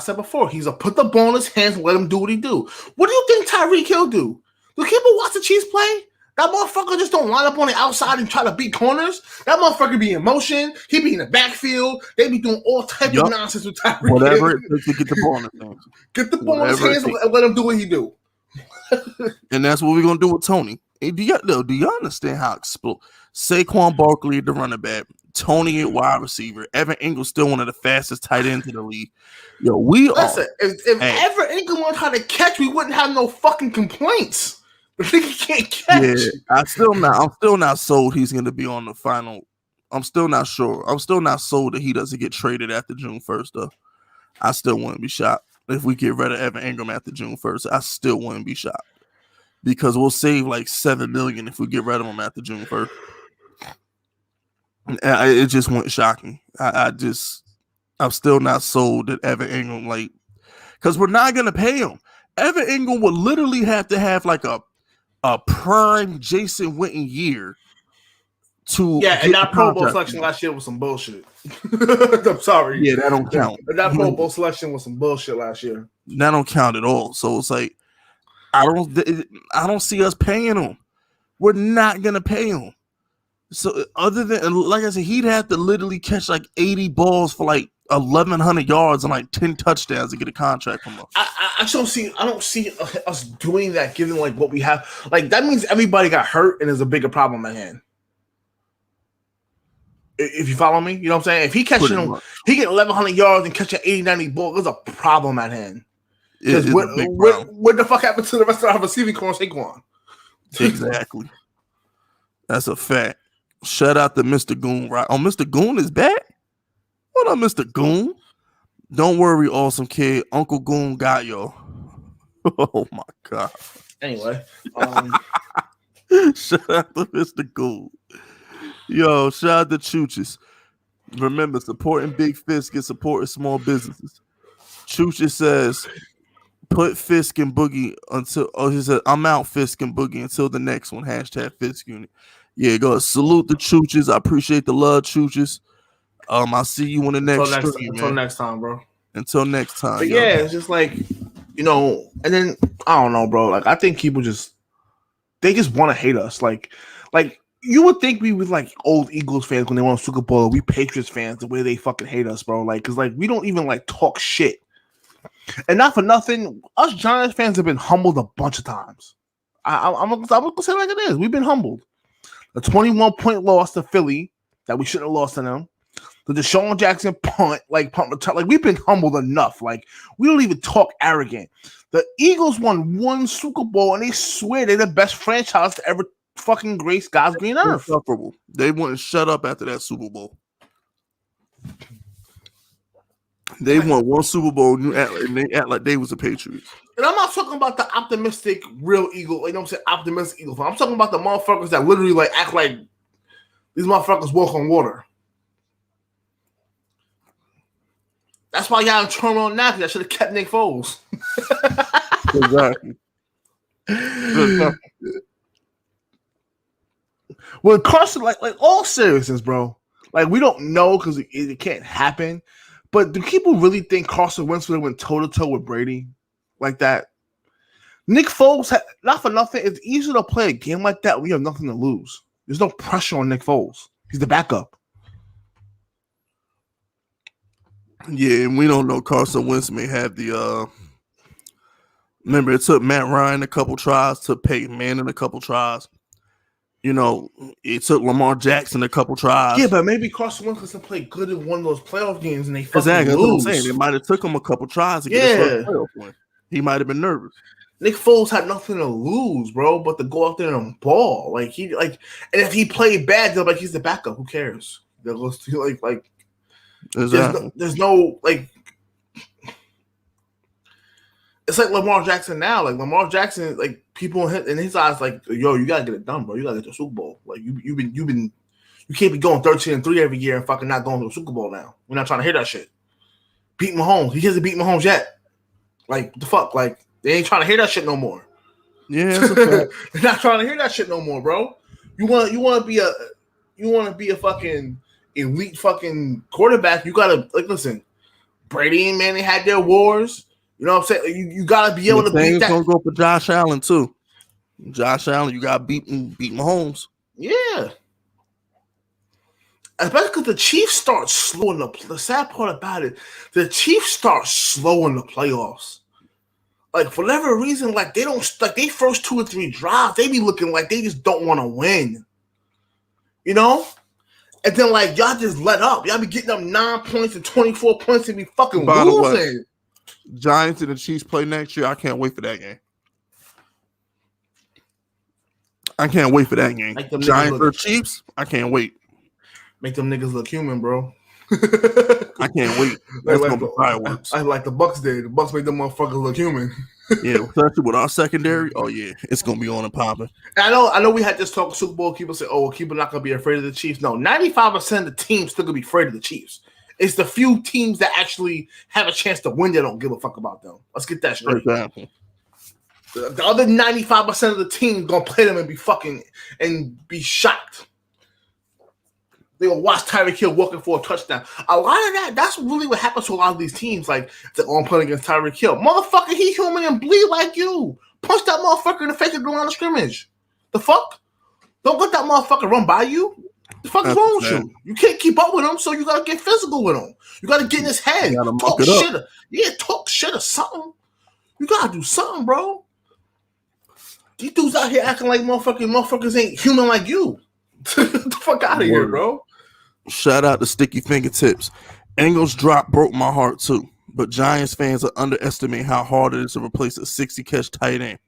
said before, he's a put the ball in his hands and let him do what he do. What do you think Tyreek Hill do? Do people watch the Chiefs play? That motherfucker just don't line up on the outside and try to beat corners. That motherfucker be in motion. He be in the backfield. They be doing all type of nonsense with Tyreek Hill. Whatever it takes to get the ball in his hands. Get the ball in his hands and let him do what he do. And that's what we're gonna do with Toney. Hey, do you understand how Saquon Barkley at the running back, Toney at wide receiver, Evan Engram still one of the fastest tight ends in the league. Yo, if Evan Engram wanted how to catch, we wouldn't have no fucking complaints. But he can't catch. Yeah, I'm still not sold he's gonna be on the final I'm still not sure. I'm still not sold that he doesn't get traded after June 1st, though. I still wouldn't be shocked if we get rid of Evan Engram after June 1st. I still wouldn't be shocked because we'll save like $7 million if we get rid of him after June 1st. It just wouldn't shock me. I'm still not sold that Evan Engram, like, because we're not gonna pay him. Evan Engram would literally have to have like a prime Jason Witten year to and that Pro Bowl selection last year was some bullshit. I'm sorry. Yeah, that don't count. That Pro Bowl selection was some bullshit last year. That don't count at all. So it's like I don't see us paying him. We're not gonna pay him. So other than, like I said, he'd have to literally catch like 80 balls for like 1,100 yards and like 10 touchdowns to get a contract from us. I don't see us doing that, given like what we have. Like that means everybody got hurt and there's a bigger problem at hand. If you follow me, you know what I'm saying? If he catching him, he get 1,100 yards and catching 80, 90 balls, there's a problem at hand. Because what the fuck happened to the rest of our receiving core, Saquon? Exactly. That's a fact. Shout out to Mr. Goon. Right? Oh, Mr. Goon is back? What up, Mr. Goon? Don't worry, awesome kid. Uncle Goon got y'all. Oh, my God. Anyway. Shout out to Mr. Goon. Yo, shout out to Chooches. Remember, supporting Big Fisk is supporting small businesses. Chooches says, put Fisk and Boogie until, he said, I'm out Fisk and Boogie until the next one. Hashtag Fisk Unit. Yeah, go salute the Chooches. I appreciate the love, Chooches. I'll see you on the next stream, until next time, bro. Until next time. But yeah, it's just like, you know, and then I don't know, bro. Like I think people just want to hate us. Like you would think we was like old Eagles fans when they won Super Bowl, or we Patriots fans the way they fucking hate us, bro. Like, cause like we don't even like talk shit. And not for nothing, us Giants fans have been humbled a bunch of times. I'm gonna say it like it is. We've been humbled. A 21-point loss to Philly that we shouldn't have lost to them. The Deshaun Jackson punt return. Like we've been humbled enough. Like we don't even talk arrogant. The Eagles won one Super Bowl and they swear they're the best franchise to ever fucking grace God's green earth. They wouldn't shut up after that Super Bowl. They won one Super Bowl and they act like they was the Patriots. And I'm not talking about the optimistic real Eagle. You know what I'm saying? Optimistic Eagle. I'm talking about the motherfuckers that literally like act like these motherfuckers walk on water. That's why y'all in turmoil now, because I should have kept Nick Foles. Exactly. Well, Carson, like all seriousness, bro. Like we don't know because it can't happen. But do people really think Carson Wentz would have went toe-to-toe with Brady like that? Nick Foles, not for nothing, it's easier to play a game like that when you have nothing to lose. There's no pressure on Nick Foles. He's the backup. Yeah, and we don't know. Carson Wentz may have the remember, it took Matt Ryan a couple tries, took Peyton Manning a couple tries. You know, it took Lamar Jackson a couple tries. Yeah, but maybe Carson Wentz doesn't play good in one of those playoff games and they fucking exactly, lose. That's what I'm saying. It might have took him a couple tries to get his first playoff win. He might have been nervous. Nick Foles had nothing to lose, bro, but to go out there and ball. And if he played bad, they're like, he's the backup. Who cares? They'll go like exactly. There's no like. It's like Lamar Jackson now. Like Lamar Jackson, like people in his eyes, like, yo, you gotta get it done, bro. You gotta get the Super Bowl. Like you can't be going 13-3 every year and fucking not going to the Super Bowl now. We're not trying to hear that shit. Beat Mahomes. He hasn't beat Mahomes yet. Like what the fuck? Like they ain't trying to hear that shit no more. Yeah, that's a fact. They're not trying to hear that shit no more, bro. You want to be a fucking elite fucking quarterback. You gotta like listen. Brady and Manning had their wars. You know what I'm saying? You gotta be able to beat that. Gonna go for Josh Allen too. Josh Allen, you gotta beat Mahomes. Yeah. Especially because the Chiefs start slow in the sad part about it, the Chiefs start slow in the playoffs. Like for whatever reason, like they don't like they first 2 or 3 drives, they be looking like they just don't want to win. You know? And then like y'all just let up. Y'all be getting up 9 points and 24 points and be fucking losing. Giants and the Chiefs play next year. I can't wait for that game. Like Giants or Chiefs. I can't wait. Make them niggas look human, bro. I can't wait. That's like gonna be fireworks. Like the Bucks did. The Bucks made them motherfuckers look human. Yeah, especially with our secondary. Oh yeah, it's gonna be on and popping. I know. We had this talk Super Bowl. People say, "Oh, well, people not gonna be afraid of the Chiefs." No, 95% of the teams still gonna be afraid of the Chiefs. It's the few teams that actually have a chance to win that don't give a fuck about them. Let's get that straight. Exactly. The other 95% of the team gonna play them and be fucking and be shocked. They will watch Tyreek Hill walking for a touchdown. A lot of that's really what happens to a lot of these teams. Like, they're all playing against Tyreek Hill. Motherfucker, he human and bleed like you. Punch that motherfucker in the face and go on the scrimmage. The fuck? Don't let that motherfucker run by you. The fuck is wrong with you? You can't keep up with him, so you gotta get physical with him. You gotta get in his head. Talk shit. Yeah, talk shit or something. You gotta do something, bro. These dudes out here acting like motherfuckers ain't human like you. Get the fuck out of here, bro. Shout out to Sticky Fingertips. Engel's drop broke my heart too, but Giants fans are underestimating how hard it is to replace a 60-catch tight end.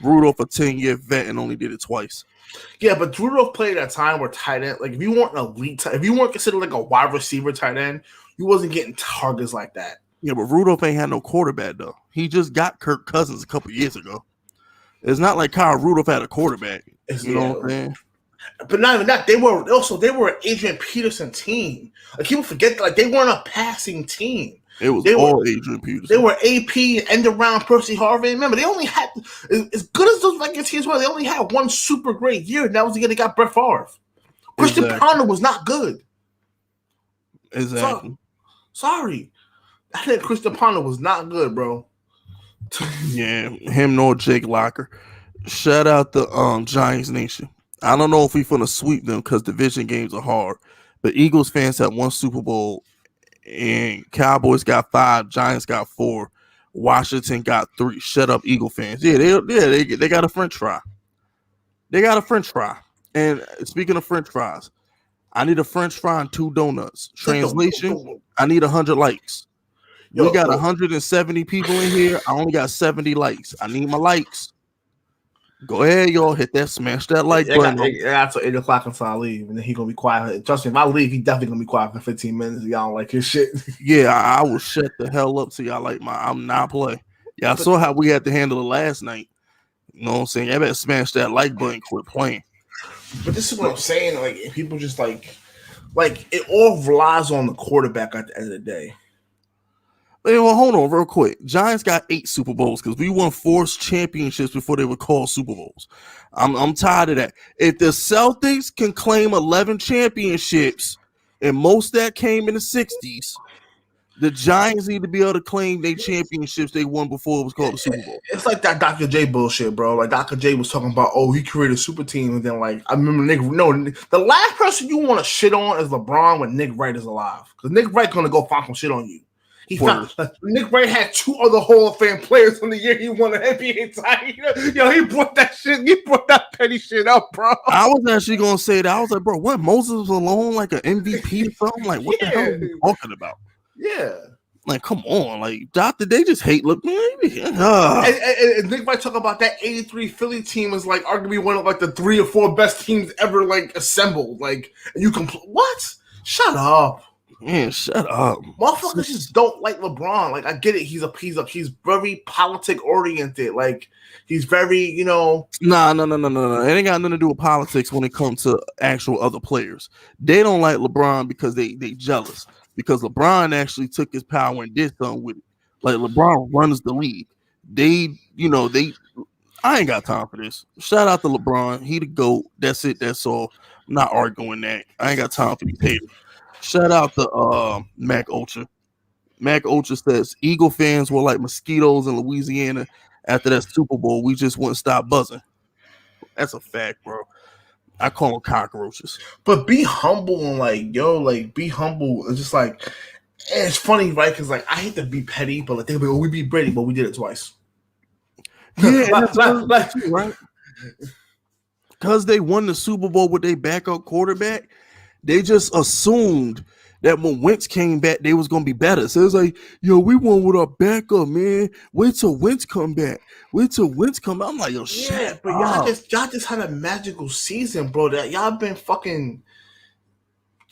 Rudolph, a 10-year vet, and only did it twice. Yeah, but Rudolph played at a time where tight end, like if you weren't an elite, if you weren't considered like a wide receiver tight end, you wasn't getting targets like that. Yeah, but Rudolph ain't had no quarterback though. He just got Kirk Cousins a couple years ago. It's not like Kyle Rudolph had a quarterback. You know what I'm saying? But not even that. They were an Adrian Peterson team. Like, people forget that, like, they weren't a passing team. It was all Adrian Peterson. They were AP, end around Percy Harvin. Remember, they only had, as good as those Vikings teams were, they only had one super great year, and that was the year they got Brett Favre. Christian Ponder was not good. Exactly. Sorry. I think Christian Ponder was not good, bro. Yeah, him nor Jake Locker. Shout out the Giants Nation. I don't know if we're going to sweep them because division games are hard, but Eagles fans have one Super Bowl, and Cowboys got 5, Giants got 4, Washington got 3. Shut up, Eagle fans. Yeah, they got a French fry. They got a French fry. And speaking of French fries, I need a French fry and 2 donuts. Translation, I need 100 likes. We got 170 people in here. I only got 70 likes. I need my likes. Go ahead, y'all. Hit that, smash that like button. That's till 8 o'clock until I leave, and then he gonna be quiet. Trust me, if I leave, he definitely gonna be quiet for 15 minutes. Y'all don't like his shit. Yeah, I will shut the hell up till y'all like I'm not play. Y'all saw how we had to handle it last night. You know what I'm saying? I better smash that like button, quit playing. But this is what I'm saying. Like, people just like it all relies on the quarterback at the end of the day. Hey, well, hold on real quick. Giants got 8 Super Bowls because we won 4 championships before they were called Super Bowls. I'm tired of that. If the Celtics can claim 11 championships, and most that came in the 60s, the Giants need to be able to claim their championships they won before it was called a Super Bowl. It's like that Dr. J bullshit, bro. Like, Dr. J was talking about, he created a super team, and then, like, I remember the last person you want to shit on is LeBron when Nick Wright is alive, because Nick Wright gonna go find some shit on you. Nick Wright had 2 other Hall of Fame players from the year he won an NBA title. Yo, he brought that shit. He brought that petty shit up, bro. I was actually gonna say that. I was like, bro, what? Moses alone like an MVP or something? Like, what the hell are you talking about? Yeah. Like, come on. Like, Doctor, they just hate look. And Nick Wright talk about that 83 Philly team is like arguably one of like the 3 or 4 best teams ever like assembled. Like, and you what? Shut up. Man, shut up. Motherfuckers just don't like LeBron. Like, I get it. He's very politic oriented. Like, he's very, No. It ain't got nothing to do with politics when it comes to actual other players. They don't like LeBron because they jealous. Because LeBron actually took his power and did something with it. Like, LeBron runs the league. I ain't got time for this. Shout out to LeBron. He the GOAT. That's it. That's all. I'm not arguing that. I ain't got time for these haters. Shout out to Mac Ultra. Mac Ultra says Eagle fans were like mosquitoes in Louisiana after that Super Bowl. We just wouldn't stop buzzing. That's a fact, bro. I call them cockroaches. But be humble and be humble. It's just like, it's funny, right? Because like, I hate to be petty, but like, they be, we beat Brady, but we did it twice. Yeah, right. Because they won the Super Bowl with their backup quarterback. They just assumed that when Wentz came back, they was going to be better. So it's like, we won with our backup, man. Wait till Wentz come back. I'm like, shit. But y'all just had a magical season, bro. That y'all been fucking.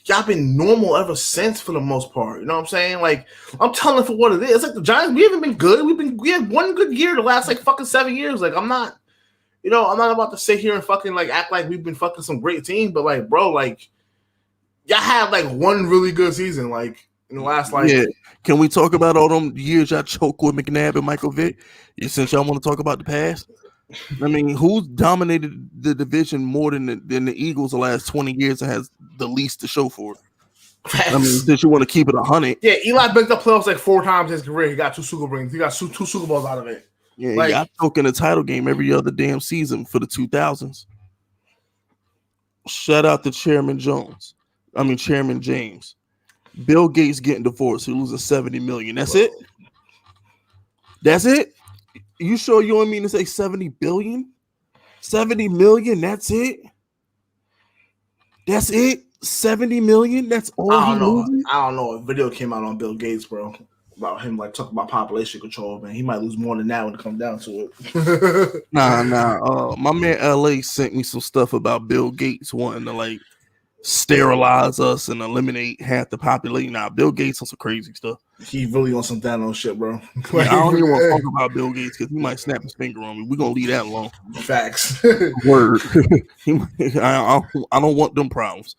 y'all been normal ever since for the most part. You know what I'm saying? Like, I'm telling for what it is. It's like the Giants, we haven't been good. We had one good year the last like fucking 7 years. Like, I'm not about to sit here and fucking like act like we've been fucking some great team, but like, bro, like, y'all had like one really good season, like in the last like. Yeah. Can we talk about all them years y'all choked with McNabb and Michael Vick? Since y'all want to talk about the past, I mean, who's dominated the division more than the Eagles the last 20 years and has the least to show for it? I mean, since you want to keep it 100. Yeah, Eli backed up playoffs like 4 times in his career. He got 2 Super rings. He got two Super Bowls out of it. Yeah, like, y'all choking a title game every other damn season for the 2000s. Shout out to Chairman James. Bill Gates getting divorced. He losing $70 million. That's it. That's it. You sure you don't mean to say 70 billion? 70 million. That's it. That's it. 70 million. That's all. I don't know. A video came out on Bill Gates, bro, about him like talking about population control. Man, he might lose more than that when it comes down to it. Nah. My man LA sent me some stuff about Bill Gates wanting to like sterilize us and eliminate half the population. Nah, Bill Gates on some crazy stuff. He really on some Thanos shit, bro. I don't even want to talk about Bill Gates because he might snap his finger on me. We're gonna leave that alone. Facts. Word. I don't want them problems.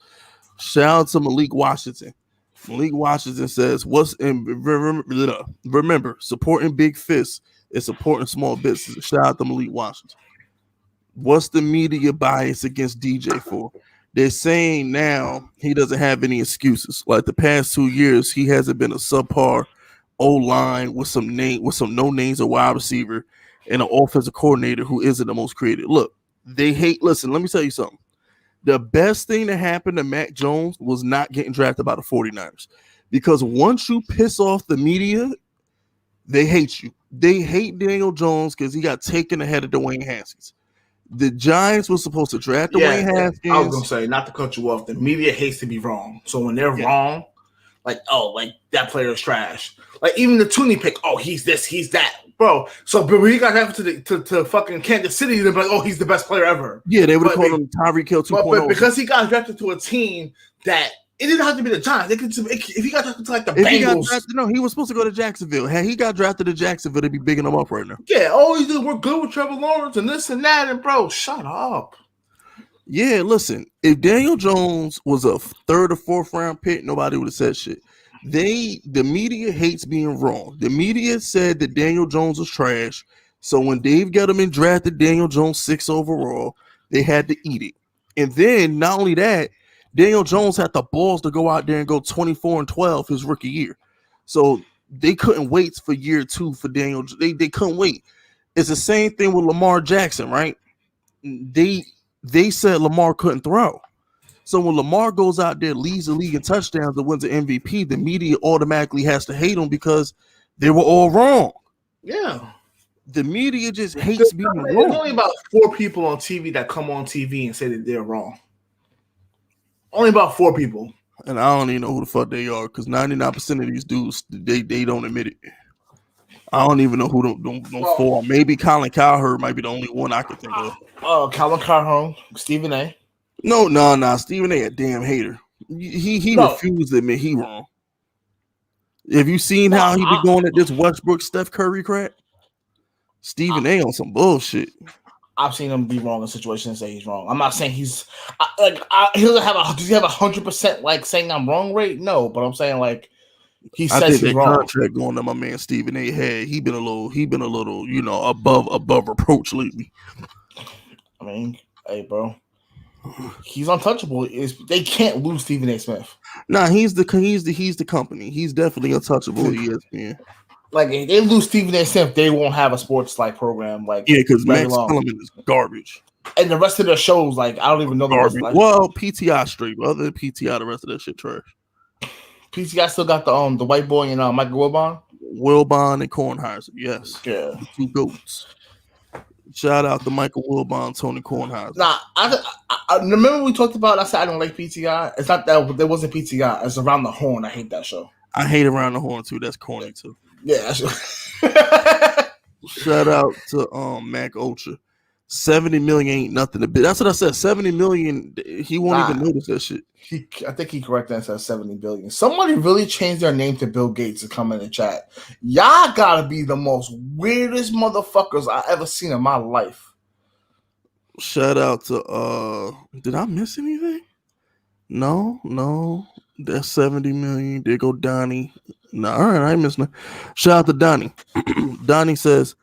Shout out to Malik Washington. Malik Washington says, remember, supporting big fists is supporting small businesses. Shout out to Malik Washington. What's the media bias against DJ for? They're saying now he doesn't have any excuses. Like the past 2 years, he hasn't been a subpar O-line with some no names of wide receiver and an offensive coordinator who isn't the most creative. Look, they hate. Listen, let me tell you something. The best thing that happened to Mac Jones was not getting drafted by the 49ers, because once you piss off the media, they hate you. They hate Daniel Jones because he got taken ahead of Dwayne Haskins. The Giants were supposed to draft Dwayne Haskins. I was gonna say, not to cut you off, the media hates to be wrong. So when they're wrong, like, oh, like that player is trash. Like even the Toney pick, oh, he's this, he's that, bro. So but when he got drafted to fucking Kansas City, they're like, oh, he's the best player ever. Yeah, they would have called him Tyreek Hill 2.0. But because he got drafted to a team that it didn't have to be the Giants. If he got drafted to like the Bengals, he was supposed to go to Jacksonville. Had he got drafted to Jacksonville, they'd be bigging him up right now. Yeah, oh, he's doing, we're good with Trevor Lawrence and this and that, and bro, shut up. Yeah, listen, if Daniel Jones was a 3rd or 4th round pick, nobody would have said shit. The media hates being wrong. The media said that Daniel Jones was trash. So when Dave Gettleman drafted Daniel Jones 6th overall, they had to eat it. And then not only that, Daniel Jones had the balls to go out there and go 24-12 his rookie year. So they couldn't wait for year 2 for Daniel. They couldn't wait. It's the same thing with Lamar Jackson, right? They said Lamar couldn't throw. So when Lamar goes out there, leads the league in touchdowns and wins the MVP, the media automatically has to hate him because they were all wrong. Yeah. The media just hates being wrong. There's only about 4 people on TV that come on TV and say that they're wrong. Only about 4 people. And I don't even know who the fuck they are because 99% of these dudes, they don't admit it. I don't even know who them 4. Maybe Colin Cowherd might be the only one I could think of. Colin Cowherd, Stephen A. No. Stephen A. a damn hater. He refused to admit he wrong. Have you seen how he be going at this Westbrook Steph Curry crap? Stephen A. on some bullshit. I've seen him be wrong in situations and say he's wrong. I'm not saying he doesn't have does he have 100% like saying I'm wrong rate? No, but I'm saying like he says he's wrong. Contract going to my man Stephen A. had he been a little above reproach lately. I mean, hey bro, he's untouchable. They can't lose Stephen A. Smith. Nah, he's the company. He's definitely untouchable. ESPN. Like if they lose Stephen A. Smith, they won't have a sports like program. Like because Max Kellerman is garbage, and the rest of their shows, like I don't even know the rest. Like, well, PTI straight, but other than PTI, the rest of that shit trash. PTI still got the white boy and Michael Wilbon and Kornheiser. Yes, yeah, the 2 goats. Shout out to Michael Wilbon, Tony Kornheiser. Nah, I remember we talked about. I said I don't like PTI. It's not that there wasn't PTI. It's Around the Horn. I hate that show. I hate Around the Horn too. That's corny too. Yeah. Shout out to Mac Ultra. 70 million ain't nothing to bit. That's what I said. 70 million He won't even notice that shit. I think he corrected and said 70 billion. Somebody really changed their name to Bill Gates to come in the chat. Y'all gotta be the most weirdest motherfuckers I ever seen in my life. Shout out to did I miss anything? No. That's 70 million. There go Donnie. No, all right, I ain't missing nothing. Shout out to Donnie. Donnie says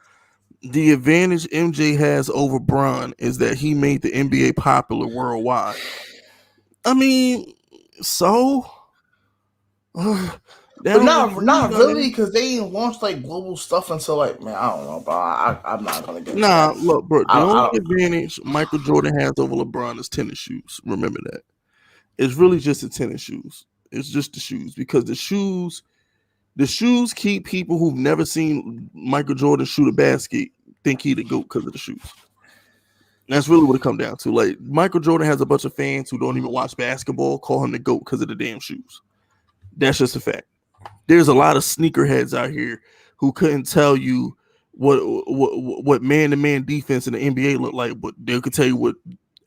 the advantage MJ has over Bron is that he made the NBA popular worldwide. I mean, so but not really, because they ain't launched like global stuff until like, man, I don't know, bro. I'm not gonna get that. Look, bro, the only advantage Michael Jordan has over LeBron is tennis shoes. Remember that. It's really just the tennis shoes. It's just the shoes, because the shoes keep people who've never seen Michael Jordan shoot a basket think he the GOAT because of the shoes. That's really what it comes down to. Like, Michael Jordan has a bunch of fans who don't even watch basketball call him the GOAT because of the damn shoes. That's just a fact. There's a lot of sneakerheads out here who couldn't tell you what man-to-man defense in the NBA looked like, but they could tell you what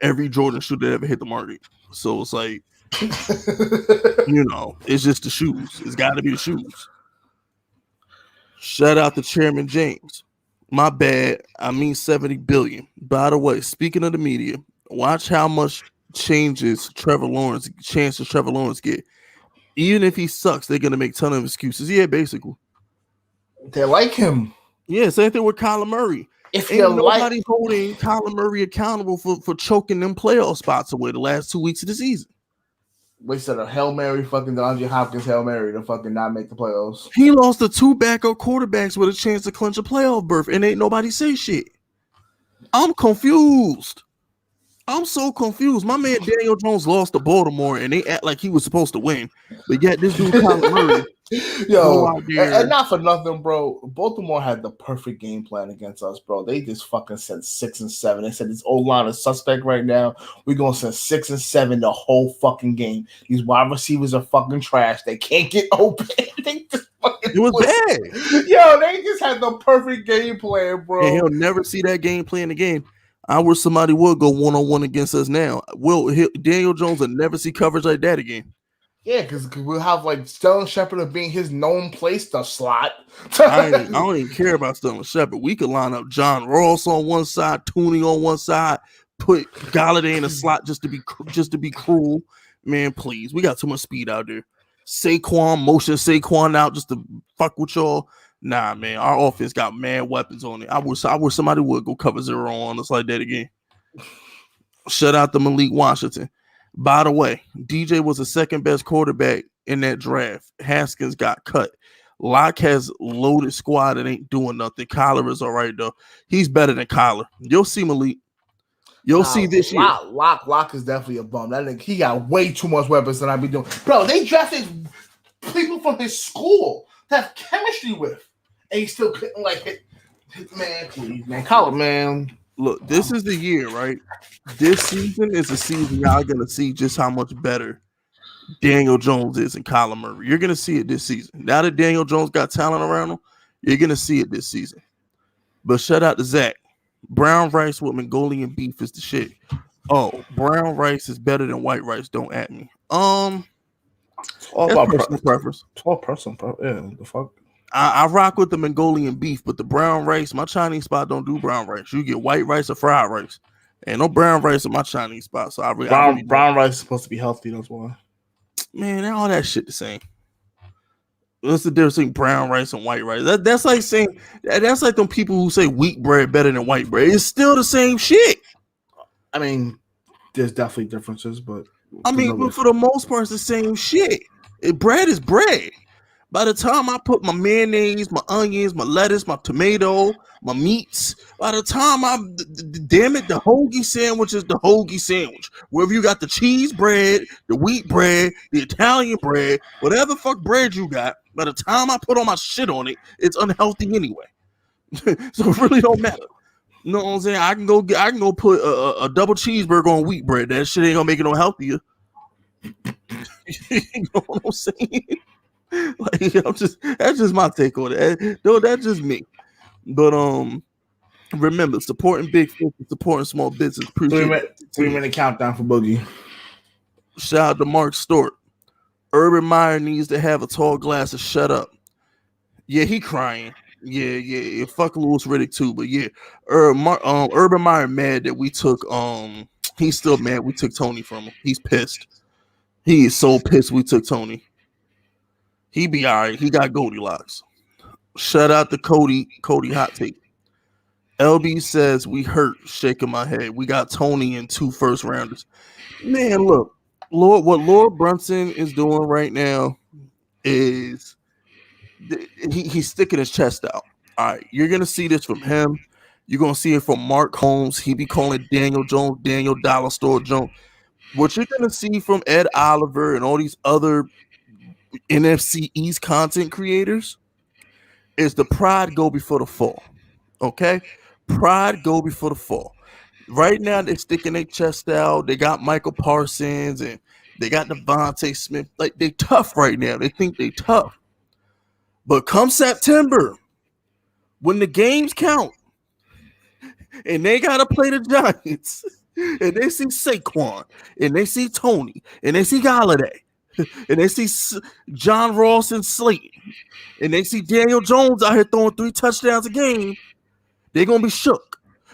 every Jordan shoe that ever hit the market. So it's like, it's just the shoes. It's got to be the shoes. Shout out to Chairman James. My bad. I mean 70 billion. By the way, speaking of the media, watch how much chances Trevor Lawrence get. Even if he sucks, they're going to make a ton of excuses. Yeah, basically. They like him. Yeah, same thing with Kyler Murray. If ain't nobody holding Kyler Murray accountable for choking them playoff spots away the last 2 weeks of the season. Wait, said a Hail Mary, fucking DeAndre Hopkins Hail Mary to fucking not make the playoffs. He lost to 2 backup quarterbacks with a chance to clinch a playoff berth, and ain't nobody say shit. I'm confused. I'm so confused. My man Daniel Jones lost to Baltimore, and they act like he was supposed to win. But yet this dude Kyler Murray, and not for nothing, bro. Baltimore had the perfect game plan against us, bro. They just fucking sent 6 and 7. They said this O-line is suspect right now. We're gonna send 6 and 7 the whole fucking game. These wide receivers are fucking trash. They can't get open. It was bad. Yo, they just had the perfect game plan, bro. And he'll never see that game plan again. I wish somebody would go one-on-one against us now. Daniel Jones will never see coverage like that again. Yeah, because we'll have like Sterling Shepard being his known place to slot. I don't even care about Sterling Shepard. We could line up John Ross on one side, Toney on one side, put Galladay in a slot just to be cruel. Man, please, we got too much speed out there. Motion Saquon out just to fuck with y'all. Nah, man, our offense got mad weapons on it. I wish somebody would go cover 0 on us like that again. Shout out to Malik Washington. By the way, DJ was the second best quarterback in that draft. Haskins got cut. Locke has loaded squad and ain't doing nothing. Kyler is all right, though. He's better than Kyler. You'll see Malik. You'll see this year. Locke is definitely a bum. That nigga, he got way too much weapons than I be doing. Bro, they drafted people from his school to have chemistry with. And he still couldn't hit. Man, please, man. Kyler, man. Look, this is the year, right? This season is the season y'all going to see just how much better Daniel Jones is and Kyler Murray. You're going to see it this season. Now that Daniel Jones got talent around him, you're going to see it this season. But shout out to Zach. Brown rice with Mongolian beef is the shit. Oh, brown rice is better than white rice. Don't at me. All about personal preference. It's all personal preference. Yeah, the fuck. I rock with the Mongolian beef, but the brown rice, my Chinese spot don't do brown rice. You get white rice or fried rice. And no brown rice in my Chinese spot. So brown rice is supposed to be healthy, that's why. Man, all that shit the same. What's the difference between brown rice and white rice? That's like saying that's like them people who say wheat bread better than white bread. It's still the same shit. I mean, there's definitely differences, but but for the most part, it's the same shit. Bread is bread. By the time I put my mayonnaise, my onions, my lettuce, my tomato, my meats, by the time the hoagie sandwich is the hoagie sandwich. Wherever you got the cheese bread, the wheat bread, the Italian bread, whatever fuck bread you got, by the time I put all my shit on it, it's unhealthy anyway. So it really don't matter. You know what I'm saying? I can go put a double cheeseburger on wheat bread. That shit ain't gonna make it no healthier. You know what I'm saying? That's just my take on it. No, that's just me. But remember, supporting big fish and supporting small business. 3-minute countdown for Boogie. Shout out to Mark Stewart. Urban Meyer needs to have a tall glass of shut up. Yeah, he crying. Yeah. Fuck Louis Riddick too, but yeah, Urban Meyer mad that we took. He's still mad we took Toney from him. He's pissed. He is so pissed we took Toney. He be alright. He got Goldilocks. Shout out to Cody Hot Take. LB says we hurt. Shaking my head. We got Toney and 2 first rounders. Man, look, what Lord Brunson is doing right now is he's sticking his chest out. All right, you're gonna see this from him. You're gonna see it from Mark Holmes. He be calling Daniel Jones, Daniel Dollar Store Jones. What you're gonna see from Ed Oliver and all these other NFC East content creators is the pride go before the fall. Okay, pride go before the fall. Right now they're sticking their chest out. They got Michael Parsons and they got Devontae Smith. Like they tough right now. They think they tough. But come September, when the games count, and they gotta play the Giants, and they see Saquon, and they see Toney, and they see Galladay, and they see John Ross and Slayton, and they see Daniel Jones out here throwing 3 touchdowns a game, they're gonna be shook.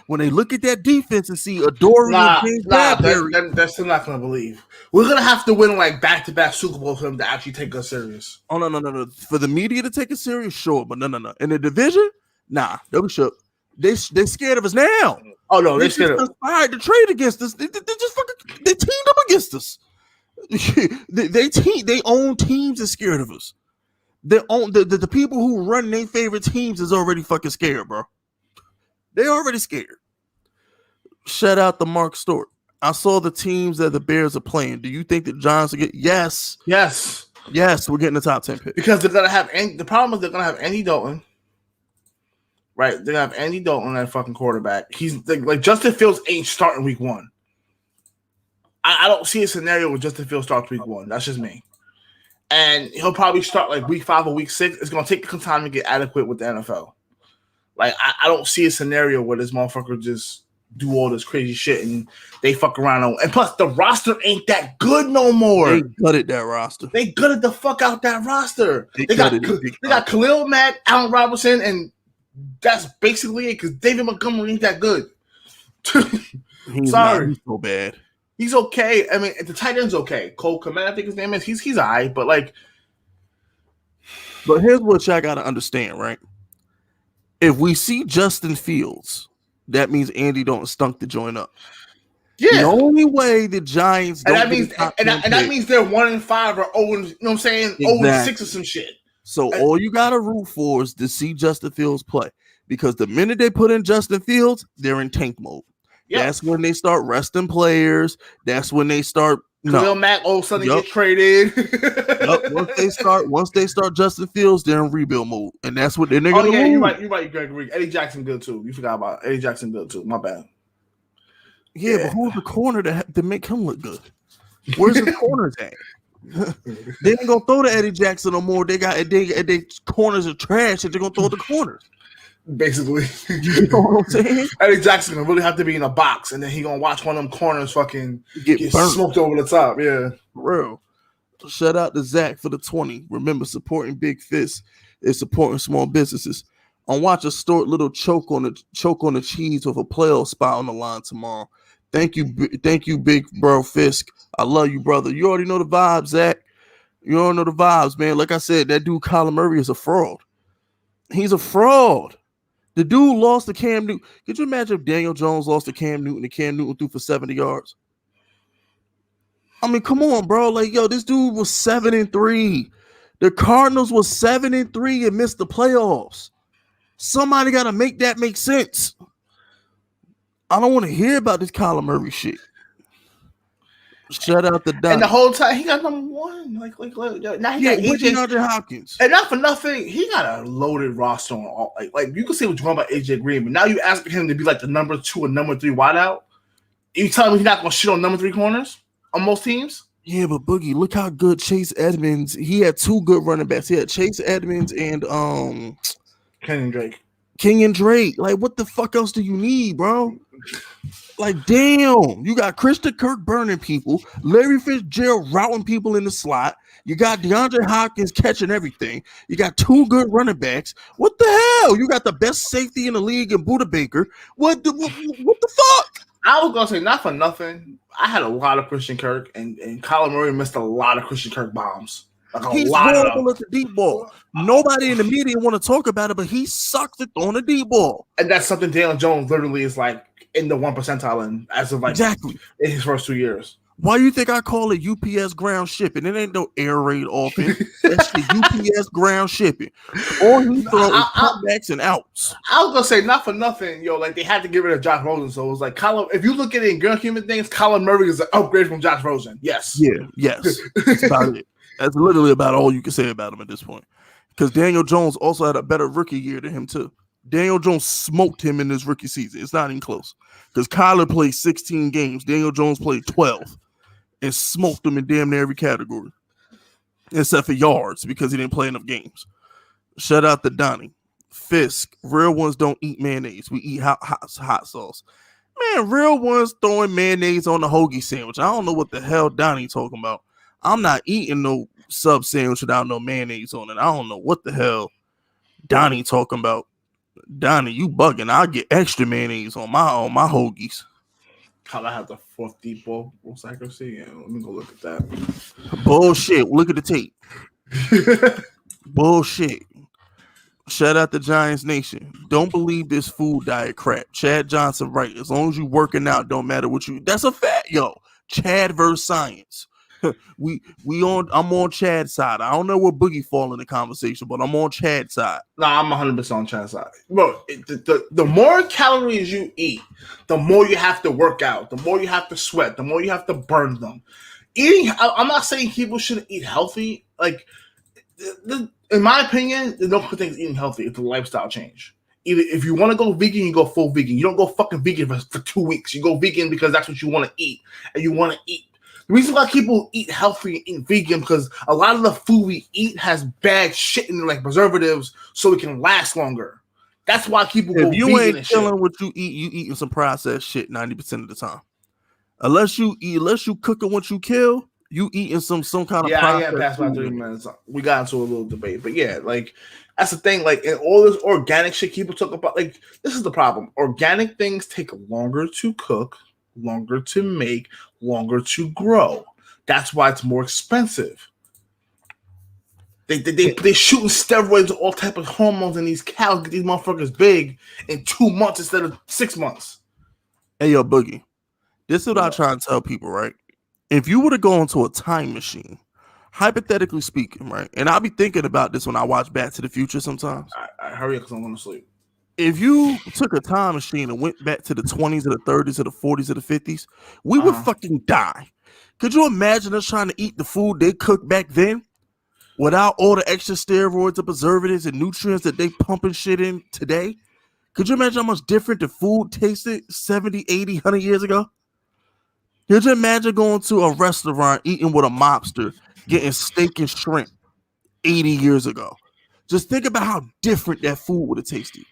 When they look at that defense and see Adoree and James Bradbury, they're still not gonna believe. We're gonna have to win like back-to-back Super Bowls for them to actually take us serious. Oh no! For the media to take it serious, sure, but no. In the division, nah, they'll be shook. They scared of us now. Oh no, they scared. Conspired to trade against us. They just fucking they teamed up against us. they own teams are scared of us. They own the people who run their favorite teams is already fucking scared, bro. They're already scared. Shout out to Mark Stewart. I saw the teams that the Bears are playing. Do you think the Giants will get? Yes. We're getting the top 10 pick because they're gonna have. The problem is they're gonna have Andy Dalton. Right, they're gonna have Andy Dalton, that fucking quarterback. He's like Justin Fields ain't starting week 1. I don't see a scenario where Justin Fields starts week 1. That's just me. And he'll probably start like week 5 or week 6. It's gonna take some time to get adequate with the NFL. Like I don't see a scenario where this motherfucker just do all this crazy shit and they fuck around. And plus, the roster ain't that good no more. They gutted that roster. They gutted the fuck out that roster. They got Khalil Mack, Allen Robinson, and that's basically it because David Montgomery ain't that good. Sorry. He's so bad. He's okay. I mean, the tight end's okay. Cole Kmet, I think his name is. He's all right, but like. But here's what y'all got to understand, right? If we see Justin Fields, that means Andy Dalton stunk to join up. Yeah. The only way the Giants and that means that means they're 1-5 or 0, you know what I'm saying? Exactly. 0-6 or some shit. So all you gotta root for is to see Justin Fields play. Because the minute they put in Justin Fields, they're in tank mode. Yep. That's when they start resting players. That's when they start Khalil Mack all of a sudden get traded. Once they start Justin Fields, they're in rebuild mode. And that's what they're gonna lose. You're right, Gregory. Eddie Jackson good too. You forgot about Eddie Jackson good too. My bad. Yeah, but who's the corner to make him look good? Where's the corners at? They ain't gonna throw to Eddie Jackson no more. They corners are trash, and they're gonna throw the corners. Basically, you know what I'm saying? Eddie Jackson gonna really have to be in a box, and then he gonna watch one of them corners fucking get smoked over the top. Yeah, for real. Shout out to Zach for the 20. Remember, supporting Big Fisk is supporting small businesses. I'll watch a little choke on the cheese with a playoff spot on the line tomorrow. Thank you, big bro Fisk. I love you, brother. You already know the vibes, Zach. You already know the vibes, man. Like I said, that dude Kyler Murray is a fraud. He's a fraud. The dude lost to Cam Newton. Could you imagine if Daniel Jones lost to Cam Newton and Cam Newton threw for 70 yards? I mean, come on, bro. Like, yo, this dude was 7-3. The Cardinals was 7-3 and missed the playoffs. Somebody got to make that make sense. I don't want to hear about this Kyler Murray shit. Shout out to Don. And the whole time he got number 1. Now he got AJ Hopkins. And not for nothing, he got a loaded roster on all. Like you can say what you want about AJ Green, but now you asking him to be like the number 2 or number 3 wideout. You telling me he's not gonna shit on number 3 corners on most teams? Yeah, but Boogie, look how good Chase Edmonds. He had 2 good running backs. He had Chase Edmonds and Kenyon Drake. King and Drake. Like, what the fuck else do you need, bro? Like, damn, you got Christian Kirk burning people, Larry Fitzgerald routing people in the slot. You got DeAndre Hopkins catching everything. You got 2 good running backs. What the hell? You got the best safety in the league in Buda Baker. What the fuck? I was gonna say, not for nothing, I had a lot of Christian Kirk, and Kyler Murray missed a lot of Christian Kirk bombs. Like He's horrible at the deep ball. Nobody in the media want to talk about it, but he sucks at throwing the deep ball. And that's something Daniel Jones literally is like in the 1 percentile in as of like exactly in his first 2 years. Why you think I call it UPS ground shipping? It ain't no air raid offense. That's the UPS ground shipping. All he throw is cutbacks and outs. I was gonna say, not for nothing, yo. Like, they had to get rid of Josh Rosen, so it was like Kyler. If you look at it in good human things, Kyler Murray is an upgrade from Josh Rosen. Yes. Yeah. Yes. That's about it. That's literally about all you can say about him at this point. Because Daniel Jones also had a better rookie year than him too. Daniel Jones smoked him in this rookie season. It's not even close. Because Kyler played 16 games. Daniel Jones played 12. And smoked him in damn near every category. Except for yards, because he didn't play enough games. Shout out to Donnie. Fisk. Real ones don't eat mayonnaise. We eat hot sauce. Man, real ones throwing mayonnaise on the hoagie sandwich. I don't know what the hell Donnie talking about. I'm not eating no sub sandwich without no mayonnaise on it. I don't know what the hell Donnie talking about. Donnie, you bugging. I'll get extra mayonnaise on my hoagies. Kyler had the 4th deep ball accuracy. Yeah, let me go look at that. Bullshit. Look at the tape. Bullshit. Shout out to Giants Nation. Don't believe this food diet crap. Chad Johnson, right? As long as you working out, don't matter what you. That's a fact, yo. Chad versus science. I'm on Chad's side. I don't know where Boogie fall in the conversation, but I'm on Chad's side. No, I'm 100% on Chad's side. Bro, the more calories you eat, the more you have to work out, the more you have to sweat, the more you have to burn them. I'm not saying people shouldn't eat healthy. Like, in my opinion, there's no good thing as eating healthy. It's a lifestyle change. Either if you want to go vegan, you go full vegan. You don't go fucking vegan for 2 weeks. You go vegan because that's what you want to eat, and you want to eat. The reason why people eat healthy and eat vegan, because a lot of the food we eat has bad shit in it, like preservatives, so it can last longer. That's why people go vegan. If you ain't killing what you eat, you eating some processed shit 90% of the time. Unless you cooking what you kill, you eating some kind of processed food. Past my 3 minutes. We got into a little debate, but yeah, like that's the thing. Like, in all this organic shit people talk about, like, this is the problem. Organic things take longer to cook, longer to make, longer to grow. That's why it's more expensive. They shooting steroids, all type of hormones in these cows, get these motherfuckers big in 2 months instead of 6 months. Hey, yo, Boogie, this is what I try and tell people, right? If you were to go into a time machine, hypothetically speaking, right? And I'll be thinking about this when I watch Back to the Future sometimes. I hurry up because I'm going to sleep. If you took a time machine and went back to the 20s or the 30s or the 40s or the 50s, we would fucking die. Could you imagine us trying to eat the food they cooked back then without all the extra steroids and preservatives and nutrients that they pumping shit in today? Could you imagine how much different the food tasted 70, 80, 100 years ago? Could you imagine going to a restaurant, eating with a mobster, getting steak and shrimp 80 years ago? Just think about how different that food would have tasted.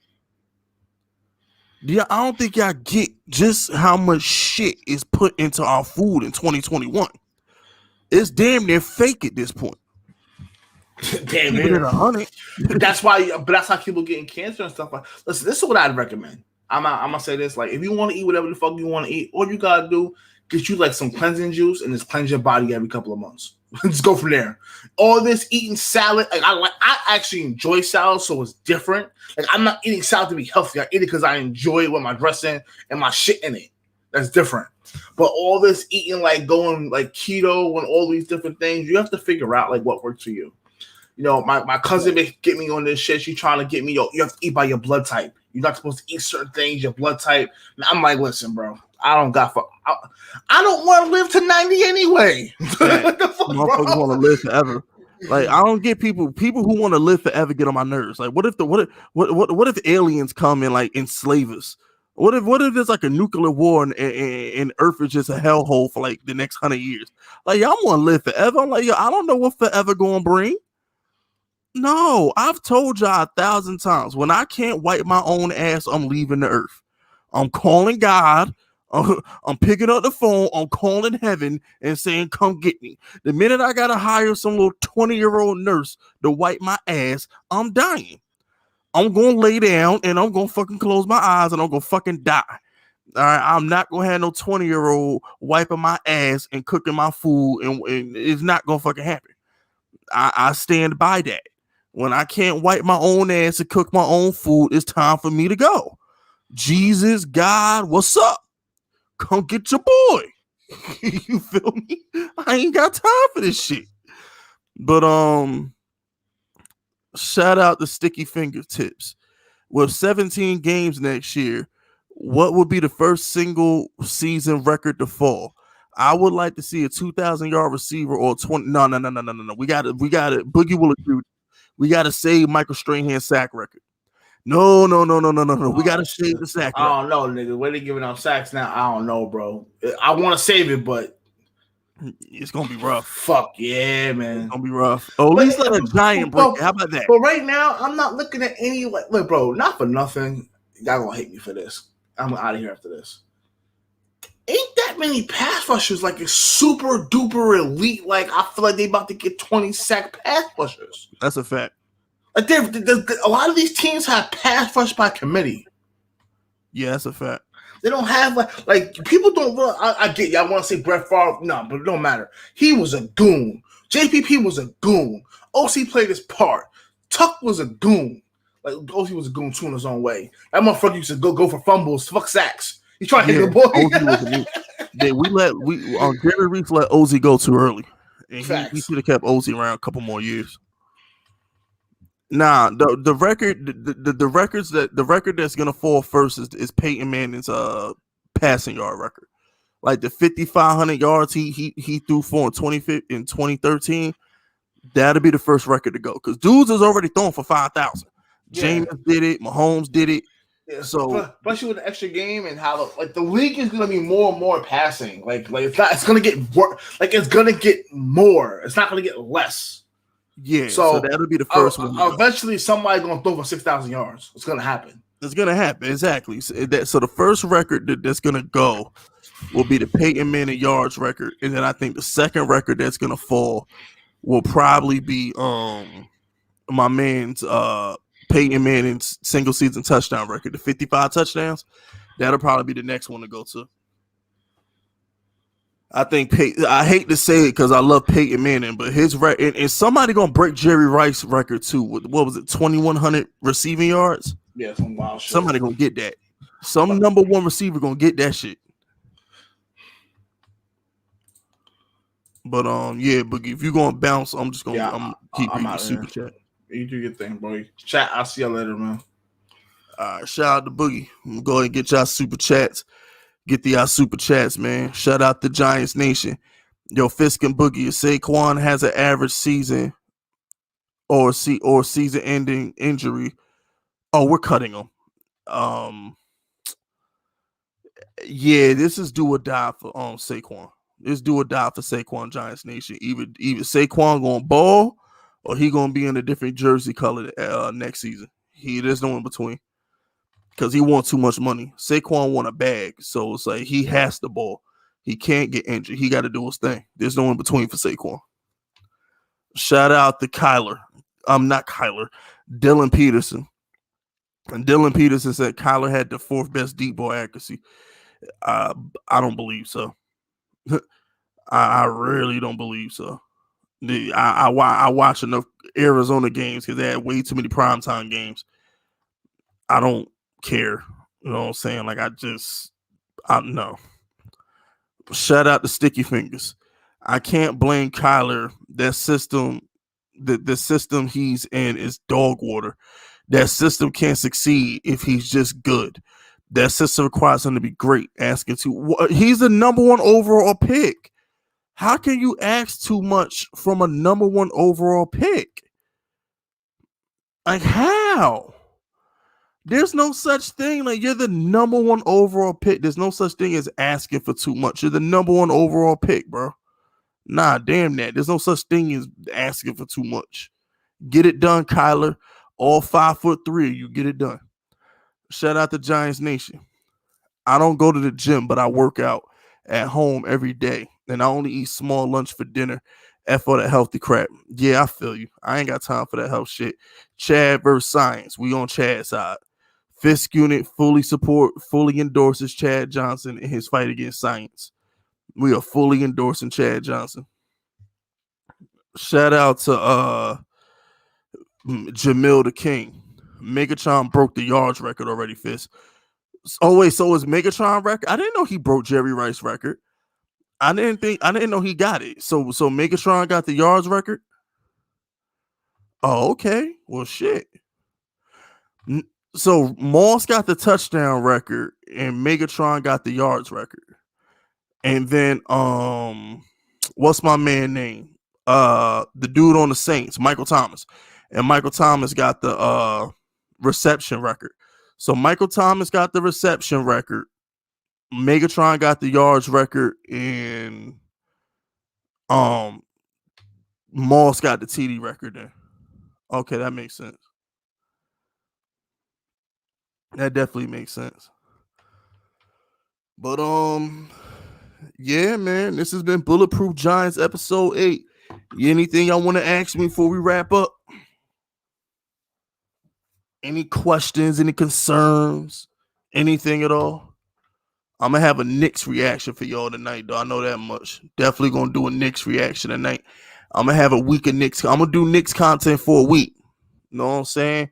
Yeah, I don't think y'all get just how much shit is put into our food in 2021. It's damn near fake at this point. Damn near 100. That's how people getting cancer and stuff. Like, listen, this is what I'd recommend. I'm gonna say this: like, if you want to eat whatever the fuck you want to eat, all you gotta do get you like some cleansing juice and just cleanse your body every couple of months. Just go from there. All this eating salad, like I actually enjoy salad, so it's different. Like, I'm not eating salad to be healthy. I eat it because I enjoy it with my dressing and my shit in it. That's different. But all this eating, like going like keto and all these different things, you have to figure out like what works for you. You know, my cousin get me on this shit. She trying to get me, you have to eat by your blood type. You're not supposed to eat certain things, your blood type. And I'm like, listen, bro, I don't want to live to 90 anyway. What the fuck, motherfuckers want to live forever. Like, I don't get people who want to live forever get on my nerves. Like, what if aliens come and like enslave us? What if there's like a nuclear war and Earth is just a hellhole for like the next 100 years? Like, y'all want to live forever? I'm like, yo, I don't know what forever gonna bring. No, I've told y'all 1,000 times. When I can't wipe my own ass, I'm leaving the earth. I'm calling God. I'm picking up the phone. I'm calling heaven and saying, come get me. The minute I got to hire some little 20-year-old nurse to wipe my ass, I'm dying. I'm going to lay down and I'm going to fucking close my eyes and I'm going to fucking die. All right, I'm not going to have no 20-year-old wiping my ass and cooking my food, and it's not going to fucking happen. I stand by that. When I can't wipe my own ass and cook my own food, it's time for me to go. Jesus, God, what's up? Come get your boy. You feel me? I ain't got time for this shit. But shout out to Sticky Fingertips. With 17 games next year, what would be the first single season record to fall? I would like to see a 2,000-yard receiver or 20. No. We got it. Boogie will agree. We got to save Michael Strahan's sack record. No. We got to save the sack record. I don't know, nigga. Where they giving out sacks now? I don't know, bro. I want to save it, but it's gonna be rough. Fuck yeah, man. It's gonna be rough. Oh, at least let a giant break. How about that? But right now, I'm not looking at any. Look, bro, not for nothing. Y'all gonna hate me for this. I'm out of here after this. Ain't that many pass rushers like a super duper elite? Like I feel like they about to get 20 sack pass rushers. That's a fact. Like a lot of these teams have pass rush by committee. Yeah, that's a fact. They don't have like people don't. I get you. I want to say Brett Favre, no, but it don't matter. He was a goon. JPP was a goon. OC played his part. Tuck was a goon. Like OC was a goon too in his own way. That motherfucker used to go for fumbles, fuck sacks. He tried to hit the ball. Gary Reese let Ozzy go too early, and he should have kept Ozzy around a couple more years. Nah, the record that's gonna fall first is Peyton Manning's passing yard record, like the 5,500 yards he threw for in 2013. That'll be the first record to go because dudes is already throwing for 5,000. Yeah. Jameis did it, Mahomes did it. Yeah, so especially with the extra game and how the league is gonna be more and more passing. Like it's gonna get more. Like it's gonna get more. It's not gonna get less. Yeah, so that'll be the first one. Eventually, somebody's gonna throw for 6,000 yards. It's gonna happen. It's gonna happen exactly. So the first record that's gonna go will be the Peyton Manning yards record, and then I think the second record that's gonna fall will probably be my man's Peyton Manning's single season touchdown record, the 55 touchdowns. That'll probably be the next one to go to. I think I hate to say it because I love Peyton Manning, but his record and somebody gonna break Jerry Rice's record too. What was it? 2,100 receiving yards. Yeah, some wild shit. Somebody gonna get that. Some number one receiver gonna get that shit. But yeah, Boogie, if you gonna bounce, I'm just gonna keep reading super chat. You do your thing, boy. Chat. I'll see y'all later, man. All right, shout out to Boogie. I'm gonna go ahead and get y'all super chats. Get the super chats, man. Shout out to Giants Nation. Yo, Fisk and Boogie. If Saquon has an average season or season-ending injury, we're cutting him. Yeah, this is do or die for Saquon. This do or die for Saquon, Giants Nation. Either Saquon gonna ball or he gonna be in a different jersey color next season. There's no in between. Because he wants too much money. Saquon want a bag. So it's like he has the ball. He can't get injured. He got to do his thing. There's no in between for Saquon. Shout out to Kyler. Not Kyler. Dylan Peterson. And Dylan Peterson said Kyler had the fourth best deep ball accuracy. I don't believe so. I really don't believe so. I watch enough Arizona games because they had way too many primetime games. I don't care. You know what I'm saying? Like, I don't know. Shout out to Sticky Fingers. I can't blame Kyler. That system, the system he's in is dog water. That system can't succeed if he's just good. That system requires him to be great. He's the number one overall pick. How can you ask too much from a number one overall pick? Like, how? There's no such thing. Like, you're the number one overall pick. There's no such thing as asking for too much. You're the number one overall pick, bro. Nah, damn that. There's no such thing as asking for too much. Get it done, Kyler. All 5'3", you get it done. Shout out to Giants Nation. I don't go to the gym, but I work out at home every day. And I only eat small lunch for dinner. F for that healthy crap. Yeah, I feel you. I ain't got time for that health shit. Chad versus Science. We on Chad's side. Fisk unit fully endorses Chad Johnson in his fight against Science. We are fully endorsing Chad Johnson. Shout out to Jamil the King. Megatron broke the yards record already, Fisk. Oh wait, so is Megatron record? I didn't know he broke Jerry Rice's record. I didn't know he got it. So Megatron got the yards record. Oh, okay. Well, shit. So Moss got the touchdown record and Megatron got the yards record. And then what's my man name? The dude on the Saints, Michael Thomas. And Michael Thomas got the reception record. So Michael Thomas got the reception record. Megatron got the yards record, and Moss got the TD record then. Okay, that makes sense. That definitely makes sense. But yeah, man, this has been Bulletproof Giants episode 8. Anything y'all want to ask me before we wrap up? Any questions, any concerns, anything at all? I'm going to have a Knicks reaction for y'all tonight, though. I know that much. Definitely going to do a Knicks reaction tonight. I'm going to have a week of Knicks. I'm going to do Knicks content for a week. You know what I'm saying?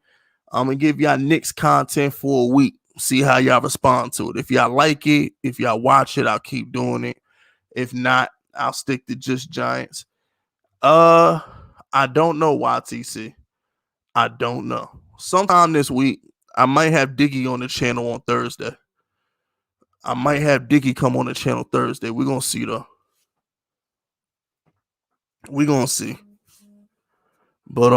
I'm going to give y'all Knicks content for a week. See how y'all respond to it. If y'all like it, if y'all watch it, I'll keep doing it. If not, I'll stick to just Giants. I don't know, YTC. I don't know. Sometime this week, I might have Diggy on the channel on Thursday. I might have Diggy come on the channel Thursday. We're going to see, though. We're going to see. But,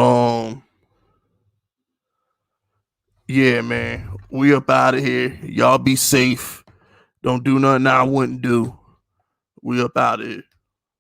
yeah, man. We up out of here. Y'all be safe. Don't do nothing I wouldn't do. We up out of here.